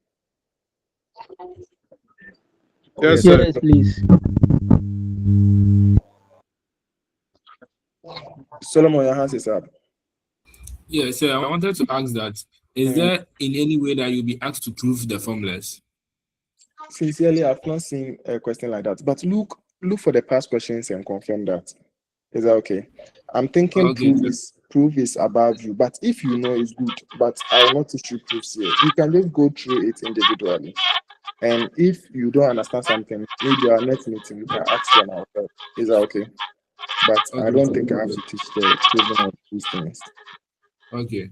C: Yes,
F: Yes, please.
A: Solomon, your hands is up.
J: Yeah, so I wanted to ask that, is there in any way that you'll be asked to prove the formulas?
A: Sincerely, I've not seen a question like that. But look for the past questions and confirm that. Is that okay? I'm thinking
J: Okay.
A: proof is above you, but if you know it's good. But I will not teach you proofs here. We can just go through it individually. And if you don't understand something, maybe our next meeting we can ask you and I'll help. Is that okay? But I
J: Okay,
A: don't
J: sir.
A: think I have to teach the proving of these things.
J: Okay.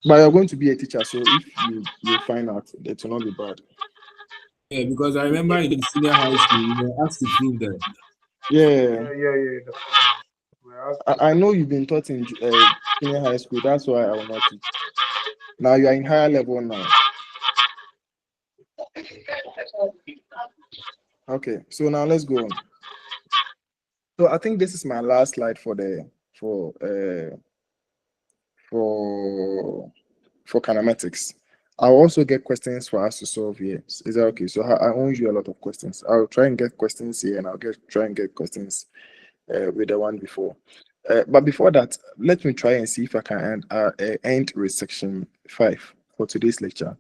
A: But you're going to be a teacher, so if you find out, it will not be bad.
J: Yeah, because I remember in senior high school, we were asked to prove that.
A: Yeah.
E: Yeah.
A: I know you've been taught in senior high school. That's why I will not teach. Now you are in higher level now. Okay, so now let's go on. So I think this is my last slide for kinematics. I'll also get questions for us to solve here. Is that okay? So I owe you a lot of questions. I'll try and get questions here, and try and get questions with the one before. But before that, let me try and see if I can end with section 5 for today's lecture.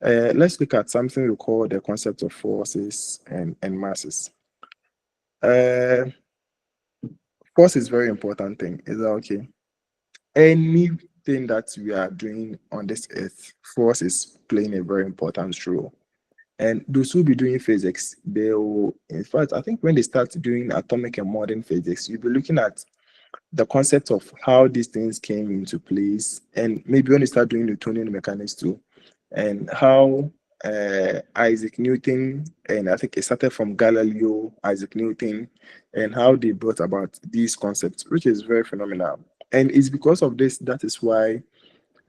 A: Let's look at something we call the concept of forces and masses. Force is very important thing. Is that okay? Anything that we are doing on this earth, force is playing a very important role. And those who be doing physics, they will, in fact, I think when they start doing atomic and modern physics, you'll be looking at the concept of how these things came into place, and maybe when you start doing Newtonian mechanics too, and how Isaac Newton, and I think it started from Galileo, Isaac Newton, and how they brought about these concepts, which is very phenomenal. And it's because of this that is why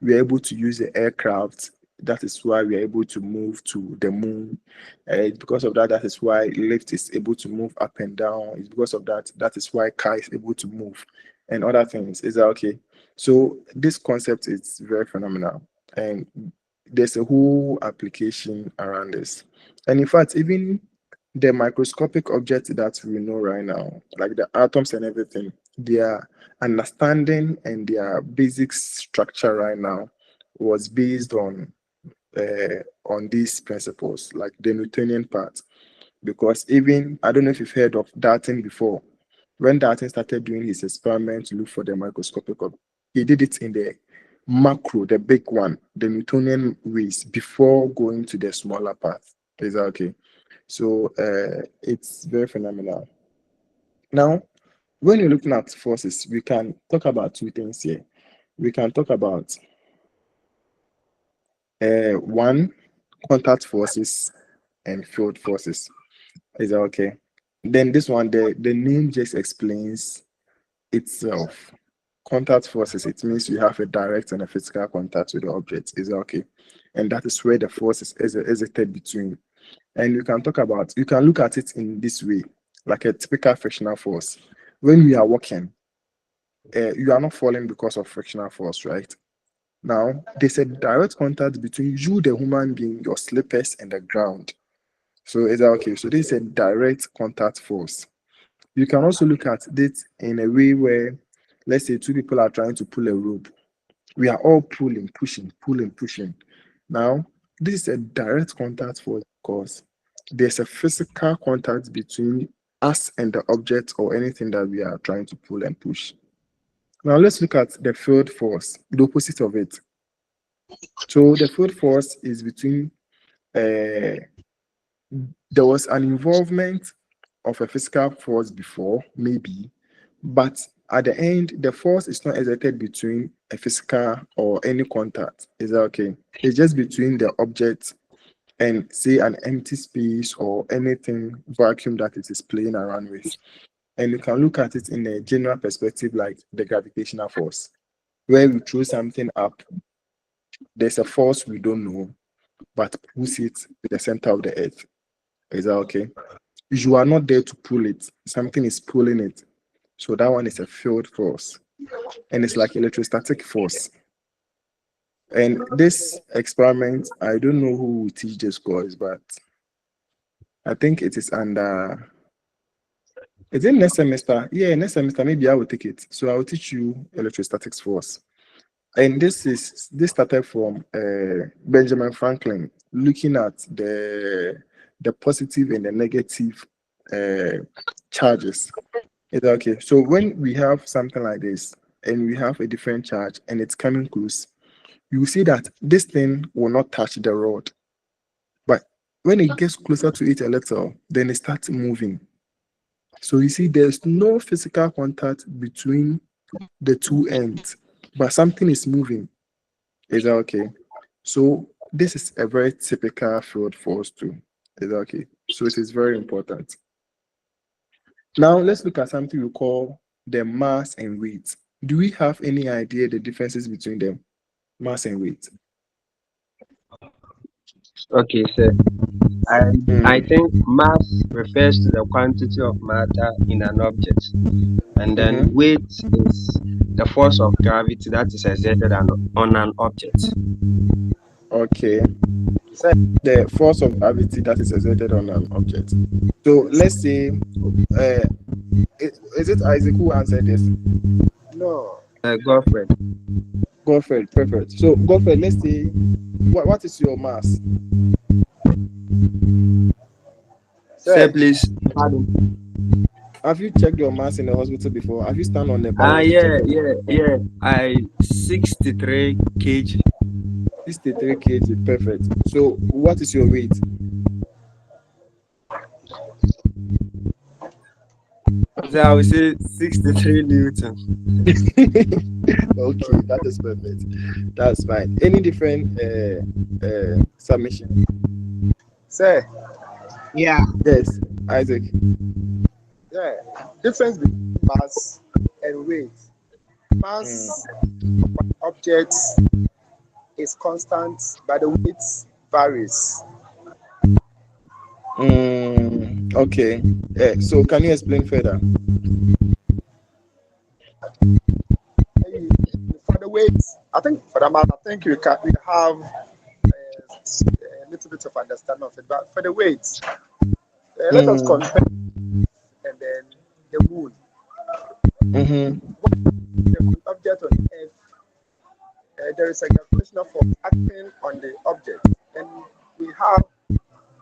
A: we're able to use the aircraft. That is why we're able to move to the moon. Because of that, that is why lift is able to move up and down. It's because of that, that is why car is able to move and other things. Is that okay? So this concept is very phenomenal. And there's a whole application around this. And in fact, even the microscopic objects that we know right now, like the atoms and everything, their understanding and their basic structure right now was based on these principles, like the Newtonian part. Because even, I don't know if you've heard of Darton before. When Darton started doing his experiment to look for the microscopic object, he did it in the macro, the big one, the Newtonian ways, before going to the smaller part. Is that okay? So it's very phenomenal. Now, when you're looking at forces, we can talk about two things here. We can talk about one, contact forces and field forces. Is that okay? Then this one, the name just explains itself. Contact forces, it means you have a direct and a physical contact with the object. Is that okay? And that is where the force is exerted between. And you can look at it in this way, like a typical frictional force. When we are walking, you are not falling because of frictional force, right? Now, there's a direct contact between you, the human being, your slippers, and the ground. So is that okay? So this is a direct contact force. You can also look at it in a way where, let's say, two people are trying to pull a rope. We are all pulling, pushing, pulling, pushing. Now, this is a direct contact force because there's a physical contact between us and the object or anything that we are trying to pull and push. Now, let's look at the field force, the opposite of it. So, the field force is between, there was an involvement of a physical force before, maybe, but at the end, the force is not exerted between a physical or any contact. Is that okay? It's just between the object and, say, an empty space or anything vacuum that it is playing around with. And you can look at it in a general perspective, like the gravitational force, where we throw something up, there's a force we don't know, but pulls it to the center of the earth. Is that okay? You are not there to pull it, something is pulling it. So that one is a field force, and it's like electrostatic force. And this experiment, I don't know who will teach this course, but I think it is under Is it next semester? Yeah, next semester maybe I will take it. So I will teach you electrostatics force. And this started from Benjamin Franklin, looking at the positive and the negative charges. Is that okay? So when we have something like this and we have a different charge and it's coming close, you see that this thing will not touch the rod. But when it gets closer to it a little, then it starts moving. So you see, there's no physical contact between the two ends, but something is moving. Is that okay? So this is a very typical field force too. Is that okay? So it is very important. Now let's look at something we call the mass and weight. Do we have any idea the differences between them, mass and weight?
C: Okay, sir. I think mass refers to the quantity of matter in an object, and then weight is the force of gravity that is exerted on an object.
A: Okay. The force of gravity that is exerted on an object. So let's say, is it Isaac who answered this?
C: No. Godfred.
A: Godfred, perfect. So Godfred, let's say, what is your mass?
C: Sir, please.
A: Have you checked your mass in the hospital before? Have you stand on the bar?
C: Yeah. I 63 kg.
A: 63 kg, perfect. So what is your weight?
C: So I would say 63 Newton.
A: Okay, that is perfect. That's fine. Any different submission?
G: Sir.
C: Yeah.
A: Yes, Isaac.
G: Yeah. Difference between mass and weight. Mass of objects is constant, but the weight varies.
A: Okay. So can you explain further?
G: For the weight, I think for the mass, I think we have a little bit of understanding of it. But for the weight, let us compare and then the moon. The object on Earth, there is a gravitational force acting on the object, and we have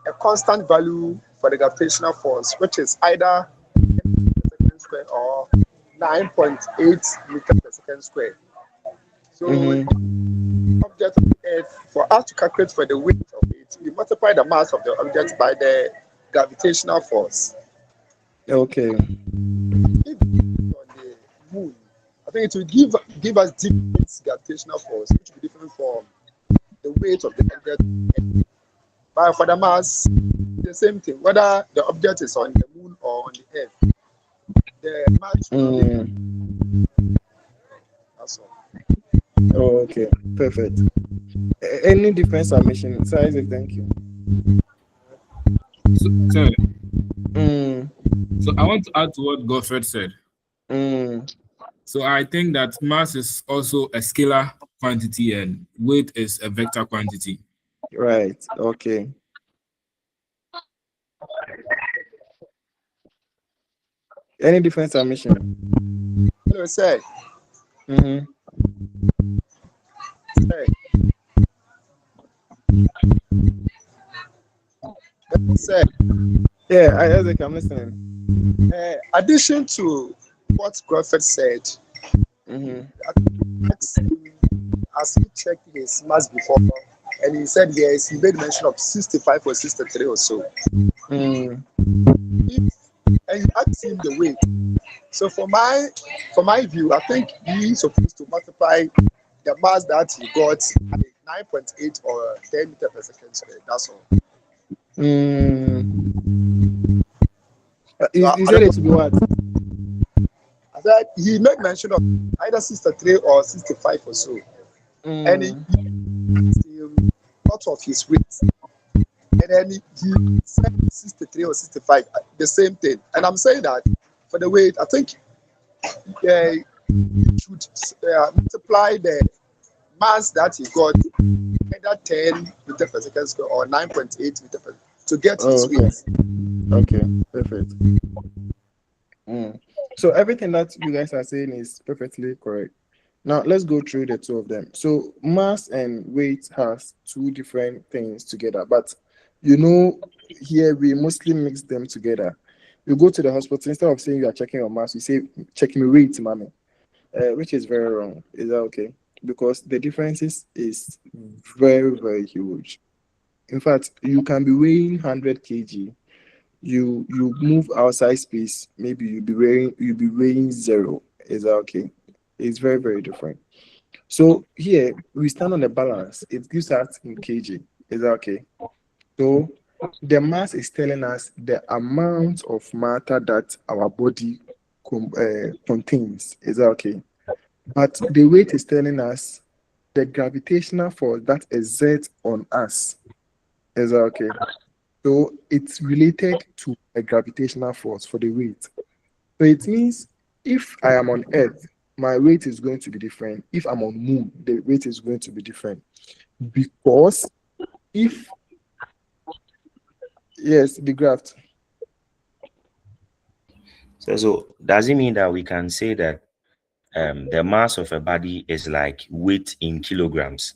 G: a constant value for the gravitational force, which is either second square or 9.8 meters per second square. So, object on Earth, for us to calculate for the weight of it, we multiply the mass of the object by the gravitational force.
A: Okay.
G: If on the moon, I think it will give us different gravitational force, which will be different from the weight of the object. But for the mass, the same thing. Whether the object is on the moon or on the Earth, the mass will be. That's all.
A: Oh, okay, perfect. Any different submission? So Isaac, thank you.
J: So I want to add to what Godfred said. So I think that mass is also a scalar quantity and weight is a vector quantity.
A: Right. Okay. Any different submission?
G: Hello, sir. Sir.
A: Yeah, Isaac, I'm listening.
G: Addition to what Godfred said, as he checked his mass before, and he said yes, he made mention of 65 or 63 or so. And you asked him the weight. So for my view, I think he's supposed to multiply the mass that he got at 9.8 or 10 meters per second square. That's all.
A: You said it to be what?
G: I said he made mention of either 63 or 65 or so. And he asked him out of his weight. And then he said 63 or 65, the same thing. And I'm saying that for the weight, I think you should multiply the mass that he got, either 10 meters per second square or 9.8 meters per to get his weight.
A: Okay, perfect. So everything that you guys are saying is perfectly correct. Now let's go through the two of them. So mass and weight has two different things together, but here we mostly mix them together. You go to the hospital, instead of saying you are checking your mass, you say check me weight, mommy, which is very wrong. Is that okay? Because the differences is very, very huge. In fact, you can be weighing 100 kg. You move outside space, maybe you'll be weighing 0. Is that okay? It's very, very different. So here we stand on the balance. It gives us in kg. Is that okay? So the mass is telling us the amount of matter that our body contains. Is that okay? But the weight is telling us the gravitational force that exerts on us. Is that okay? So it's related to a gravitational force for the weight. So it means if I am on Earth, my weight is going to be different. If I'm on Moon, the weight is going to be different. Because if, yes, the graph.
B: So does it mean that we can say that the mass of a body is like weight in kilograms?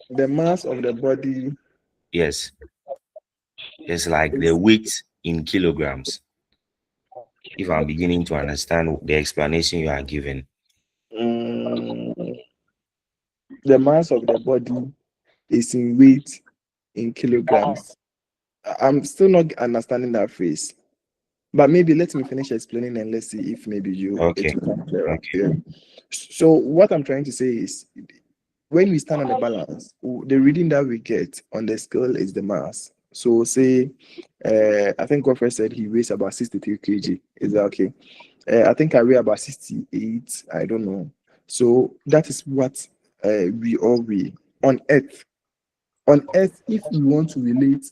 A: The mass of the body,
B: Yes, it's like the weight in kilograms. If I'm beginning to understand the explanation you are giving.
A: the mass of the body is in weight in kilograms. I'm still not understanding that phrase. But maybe let me finish explaining and let's see if maybe
B: Okay.
A: it will come clearer.
B: Okay.
A: Yeah. So what I'm trying to say is when we stand on the balance, the reading that we get on the scale is the mass. So say I think Godfrey said he weighs about 63 kg. Is that okay? I think I weigh about 68. I don't know. So that is what we all weigh on Earth. On Earth, if we want to relate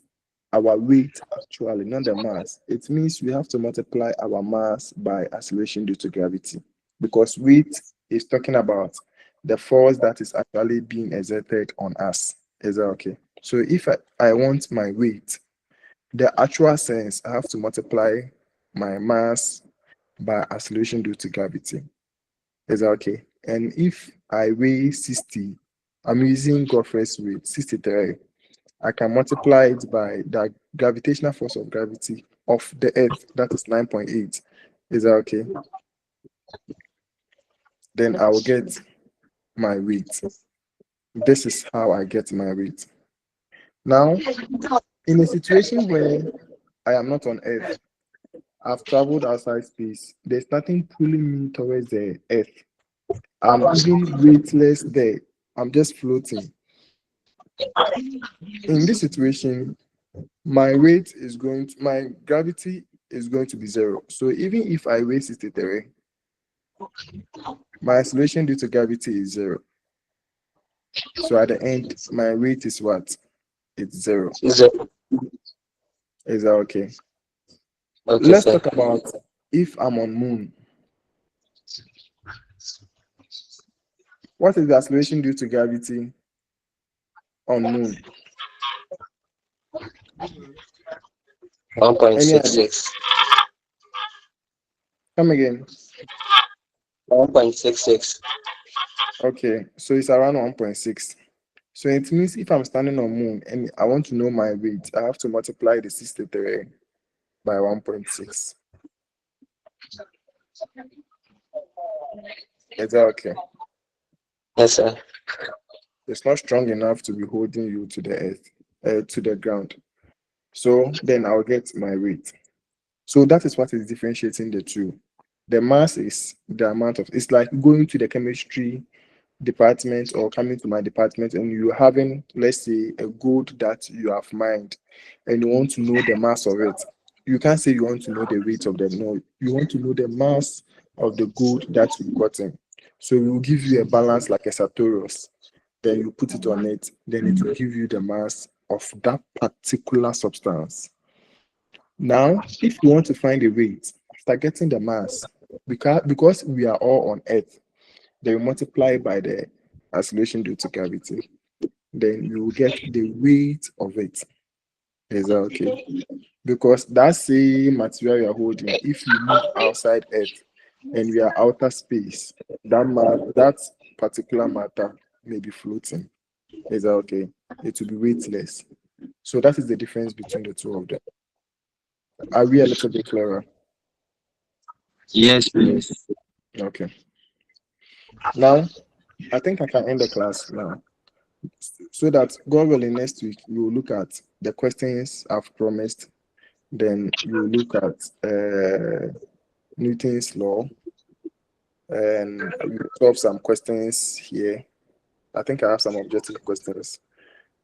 A: our weight actually, not the mass, it means we have to multiply our mass by acceleration due to gravity, because weight is talking about the force that is actually being exerted on us. Is that okay? So if I want my weight, the actual sense, I have to multiply my mass by acceleration due to gravity. Is that okay? And if I weigh 60, I'm using Godfrey's weight, 63. I can multiply it by the gravitational force of gravity of the Earth, that is 9.8. Is that okay? Then I will get my weight. This is how I get my weight. Now, in a situation where I am not on Earth, I've traveled outside space, there's nothing pulling me towards the Earth. I'm even weightless there. I'm just floating. In this situation, my gravity is going to be 0. So even if I weigh 63, my acceleration due to gravity is 0. So at the end, my weight is what? It's 0. Is that okay?
H: Okay,
A: Let's
H: sir.
A: talk about if I'm on Moon. What is the acceleration due to gravity on Moon?
H: 1.66.
A: Come again.
H: 1.66.
A: Okay, so it's around 1.6. So it means if I'm standing on Moon and I want to know my weight, I have to multiply the 63 by 1.6. Is that okay?
H: Yes, sir.
A: It's not strong enough to be holding you to the earth, to the ground. So then I'll get my weight. So that is what is differentiating the two. The mass is the amount of, it's like going to the chemistry department or coming to my department and you having, let's say, a gold that you have mined and you want to know the mass of it. You can't say you want to know the weight of them. No, you want to know the mass of the gold that you've gotten. So we will give you a balance like a Sartorius. Then you put it on it, then it will give you the mass of that particular substance. Now, if you want to find a weight, after getting the mass, because we are all on Earth, then you multiply by the acceleration due to gravity. Then you will get the weight of it. Is that okay? because that same material you're holding, if you move outside Earth and we are outer space, that particular matter may be floating. Is that okay? It will be weightless. So that is the difference between the two of them. Are we a little bit clearer?
C: Yes, please.
A: Okay. Now, I think I can end the class now, so that God willing, next week we will look at the questions I've promised. Then you look at Newton's law, and we solve some questions here. I think I have some objective questions.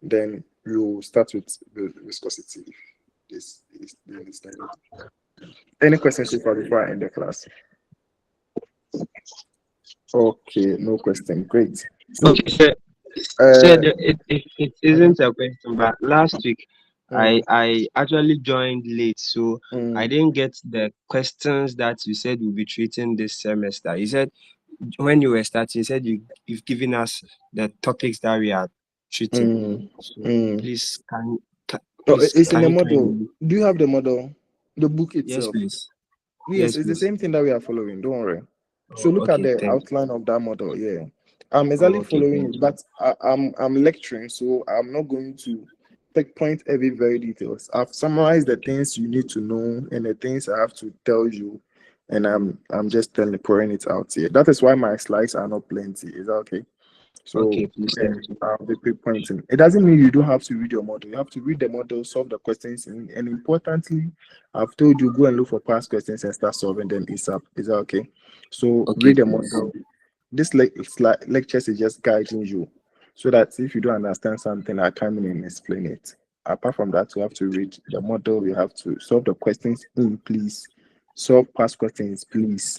A: Then you start with the viscosity. This is the understanding. Any questions so far before I end the class? Okay, no question. Great. So,
C: Okay, sir. It isn't a question, but last week I actually joined late, so I didn't get the questions that you said we'll be treating this semester. You said when you were starting, you said you've given us the topics that we are treating. So please
A: it's in the
C: you
A: model. Do you have the model, the book
C: Yes,
A: itself?
C: please.
A: Yes, it's the
C: please.
A: same thing that we are following. Don't worry. So look at
C: Okay,
A: the
C: thank you.
A: outline of that model. Yeah, I'm exactly
C: Okay,
A: following
C: thank
A: it, but I'm lecturing, so I'm not going to take point every very details. I've summarized the things you need to know and the things I have to tell you, and I'm just pouring it out here. That is why my slides are not plenty. Is that okay? So
C: Okay, please, thank you.
A: I'll be pinpointing. It doesn't mean you don't have to read your model. You have to read the model, solve the questions, and importantly, I've told you go and look for past questions and start solving them ASAP. Is that okay? So
C: Okay,
A: read the
C: please.
A: model. This lectures is just guiding you, so that if you don't understand something, I come in and explain it. Apart from that, you have to read the model. You have to solve the questions in, please. Solve past questions, please.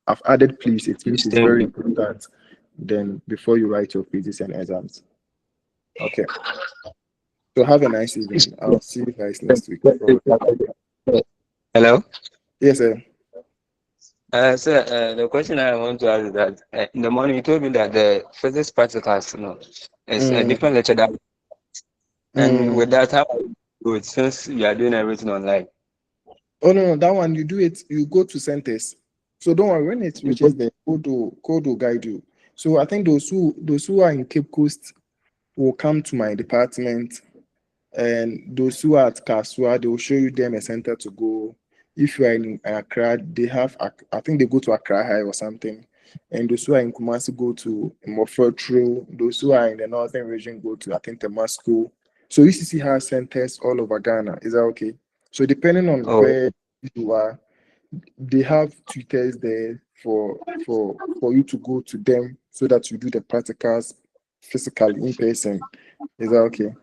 A: I've added please. It means
C: Please,
A: it's
C: thank
A: very
C: you.
A: important. Then before you write your quizzes and exams. Okay. So have a nice evening. I'll see you guys next week.
H: Hello.
A: Yes, sir.
H: Sir, the question I want to ask is that in the morning you told me that the physics practicals, is a different lecture that, and with that, how do you do it since you are doing everything online?
A: Oh no, that one you do it. You go to centers. So don't worry. When it reaches the code will guide you. So I think those who are in Cape Coast will come to my department, and those who are at Kasua, they will show you them a center to go. If you are in Accra, they have, I think they go to Accra High or something. And those who are in Kumasi go to Mofotro. Those who are in the northern region go to, I think, Temasco. So UCC has centers all over Ghana. Is that okay? So depending on where you are, they have tutors there for you to go to them so that you do the practicals physically in person. Is that okay?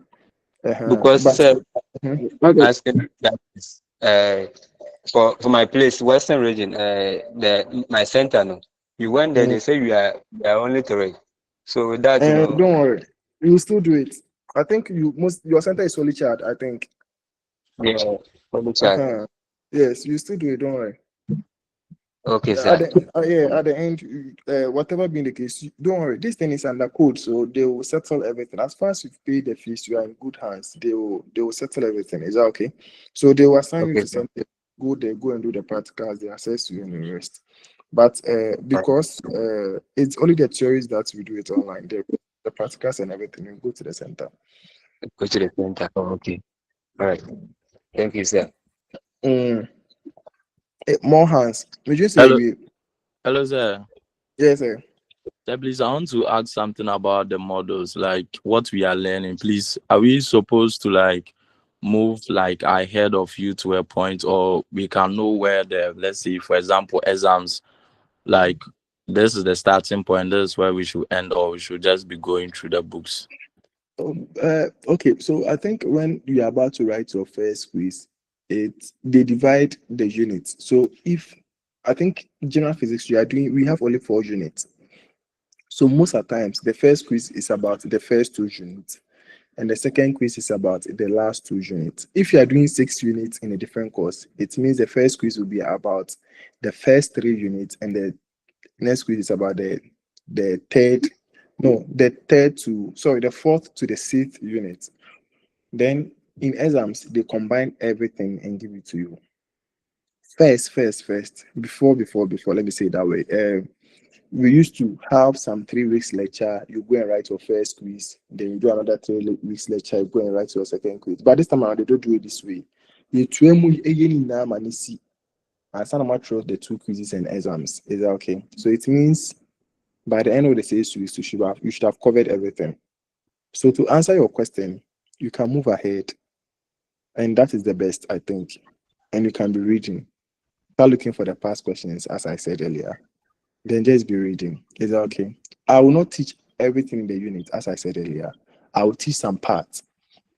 H: Because asking that for my place, Western region, my center, no, you went there, they say you are only 3. So with that,
A: don't worry, you will still do it. I think your center is solely child, I think.
H: Yeah, only child.
A: Yes, you still do it, don't worry.
H: Okay, sir.
A: At the end, whatever being the case, don't worry. This thing is under code, so they will settle everything. As far as you pay the fees, you are in good hands. They will settle everything. Is that okay? So they will assign you to something. Go there, go and do the practicals. They assess you and the rest. But because it's only the theories that we do it online, the practicals and everything, you go to the center.
H: Go to the center. Oh, okay. All right. Thank you, sir.
A: More hands. Would you say?
K: Hello, sir.
A: Yes, sir.
K: Sir, please, I want to ask something about the models, like what we are learning. Please, are we supposed to move ahead of you to a point, or we can know where let's say, for example, exams, this is the starting point, this is where we should end, or we should just be going through the books?
A: Okay, so I think when you're about to write your first quiz, they divide the units. So if I think general physics we have only 4 units. So most of the times the first quiz is about the first 2 units, and the second quiz is about the last 2 units. If you are doing 6 units in a different course, it means the first quiz will be about the first 3 units, and the next quiz is about the fourth to the 6th unit. Then In exams, they combine everything and give it to you. First, before, let me say it that way. We used to have some 3 weeks lecture, you go and write your first quiz, then you do another 3 weeks lecture, you go and write your second quiz. But this time around, they don't do it this way. You and some much the 2 quizzes and exams. Is that okay? So it means by the end of the 6 weeks, you should have covered everything. So to answer your question, you can move ahead, and that is the best, I think. And you can be reading. Start looking for the past questions, as I said earlier. Then just be reading. Is that okay? I will not teach everything in the unit, as I said earlier. I will teach some parts.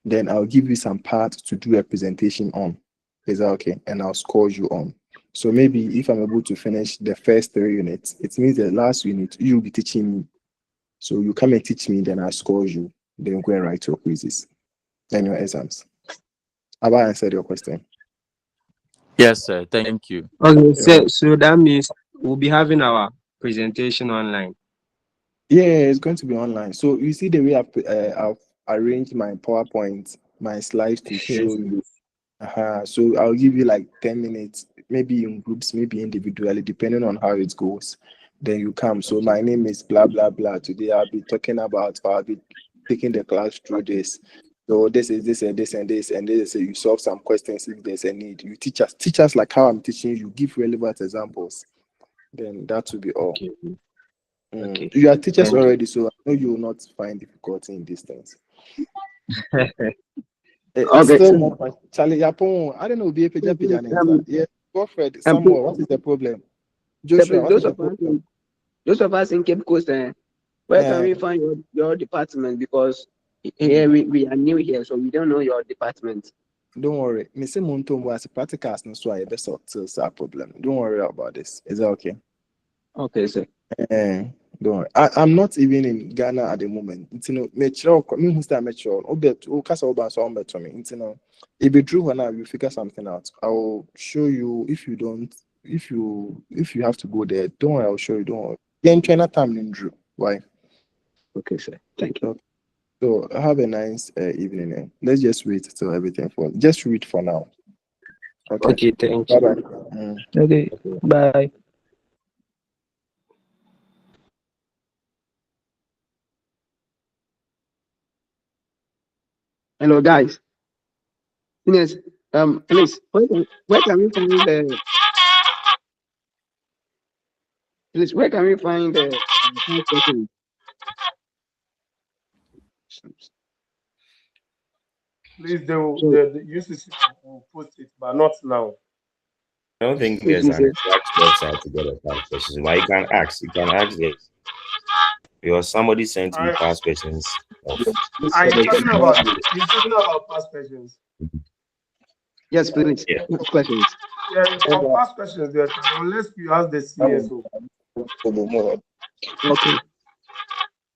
A: Then I'll give you some parts to do a presentation on. Is that okay? And I'll score you on. So maybe if I'm able to finish the first 3 units, it means the last unit you'll be teaching me. So you come and teach me, then I score you. Then go and write your quizzes and your exams. Have I answered your question?
K: Yes, sir. Thank you.
C: Okay, so that means we'll be having our presentation online.
A: Yeah, it's going to be online. So you see the way I've arranged my PowerPoint, my slides to show you. So I'll give you like 10 minutes, maybe in groups, maybe individually, depending on how it goes. Then you come. So my name is blah, blah, blah. Today I'll be talking about, I'll be taking the class through this. So this is this and this and this and this. So you solve some questions if there's a need. You teach us like how I'm teaching you, give relevant examples. Then that will be all.
C: Okay.
A: Okay. You are teachers already, so I know you will not find difficulty in these things. Still, Charlie Yapon, I don't know, be a yeah, Godfred, Samuel, what is the problem? Joshua, what is the problem?
L: Those of us in Cape Coast, where can we find your department? Because here we are new here, so we don't know your department.
A: Don't worry. Mr. Montom was practicals, no, so I best solve our problem. Don't worry about this. Is that okay?
L: Okay, sir.
A: Don't worry. I'm not even in Ghana at the moment. You know, mature, me who start mature. If you drew one out, you figure something out. I will show you. If you have to go there, don't worry. I'll show you. Don't worry. In China time, in Drew. Why?
L: Okay, sir. Thank you.
A: So have a nice evening. Let's just wait till everything falls. Just read for now.
C: Okay, thank you.
A: Bye-bye.
F: Okay, bye.
L: Hello, guys. Yes. Please, where can we find the? Please, where can we find the?
E: Please, the UCC will post it, but not now.
B: I don't think there's an exact website to get a past questions, but you can ask. You can ask it. Because somebody sent me past questions.
E: Are you talking about past questions?
L: Yes, please.
B: Yeah.
L: Questions.
E: Yeah, for past questions, there, unless you ask the CSO.
L: Okay.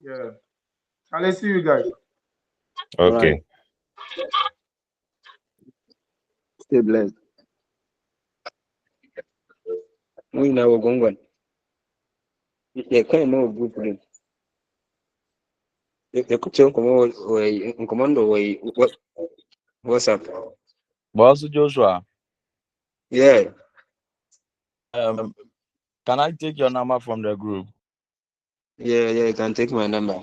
E: Yeah. Can I see you guys?
B: Okay.
L: Right. Stay blessed. We know we're going. Yeah, kind of know good. The kucho como commando what's up?
K: Boss Joshua.
L: Yeah.
K: Can I take your number from the group?
L: Yeah, you can take my number.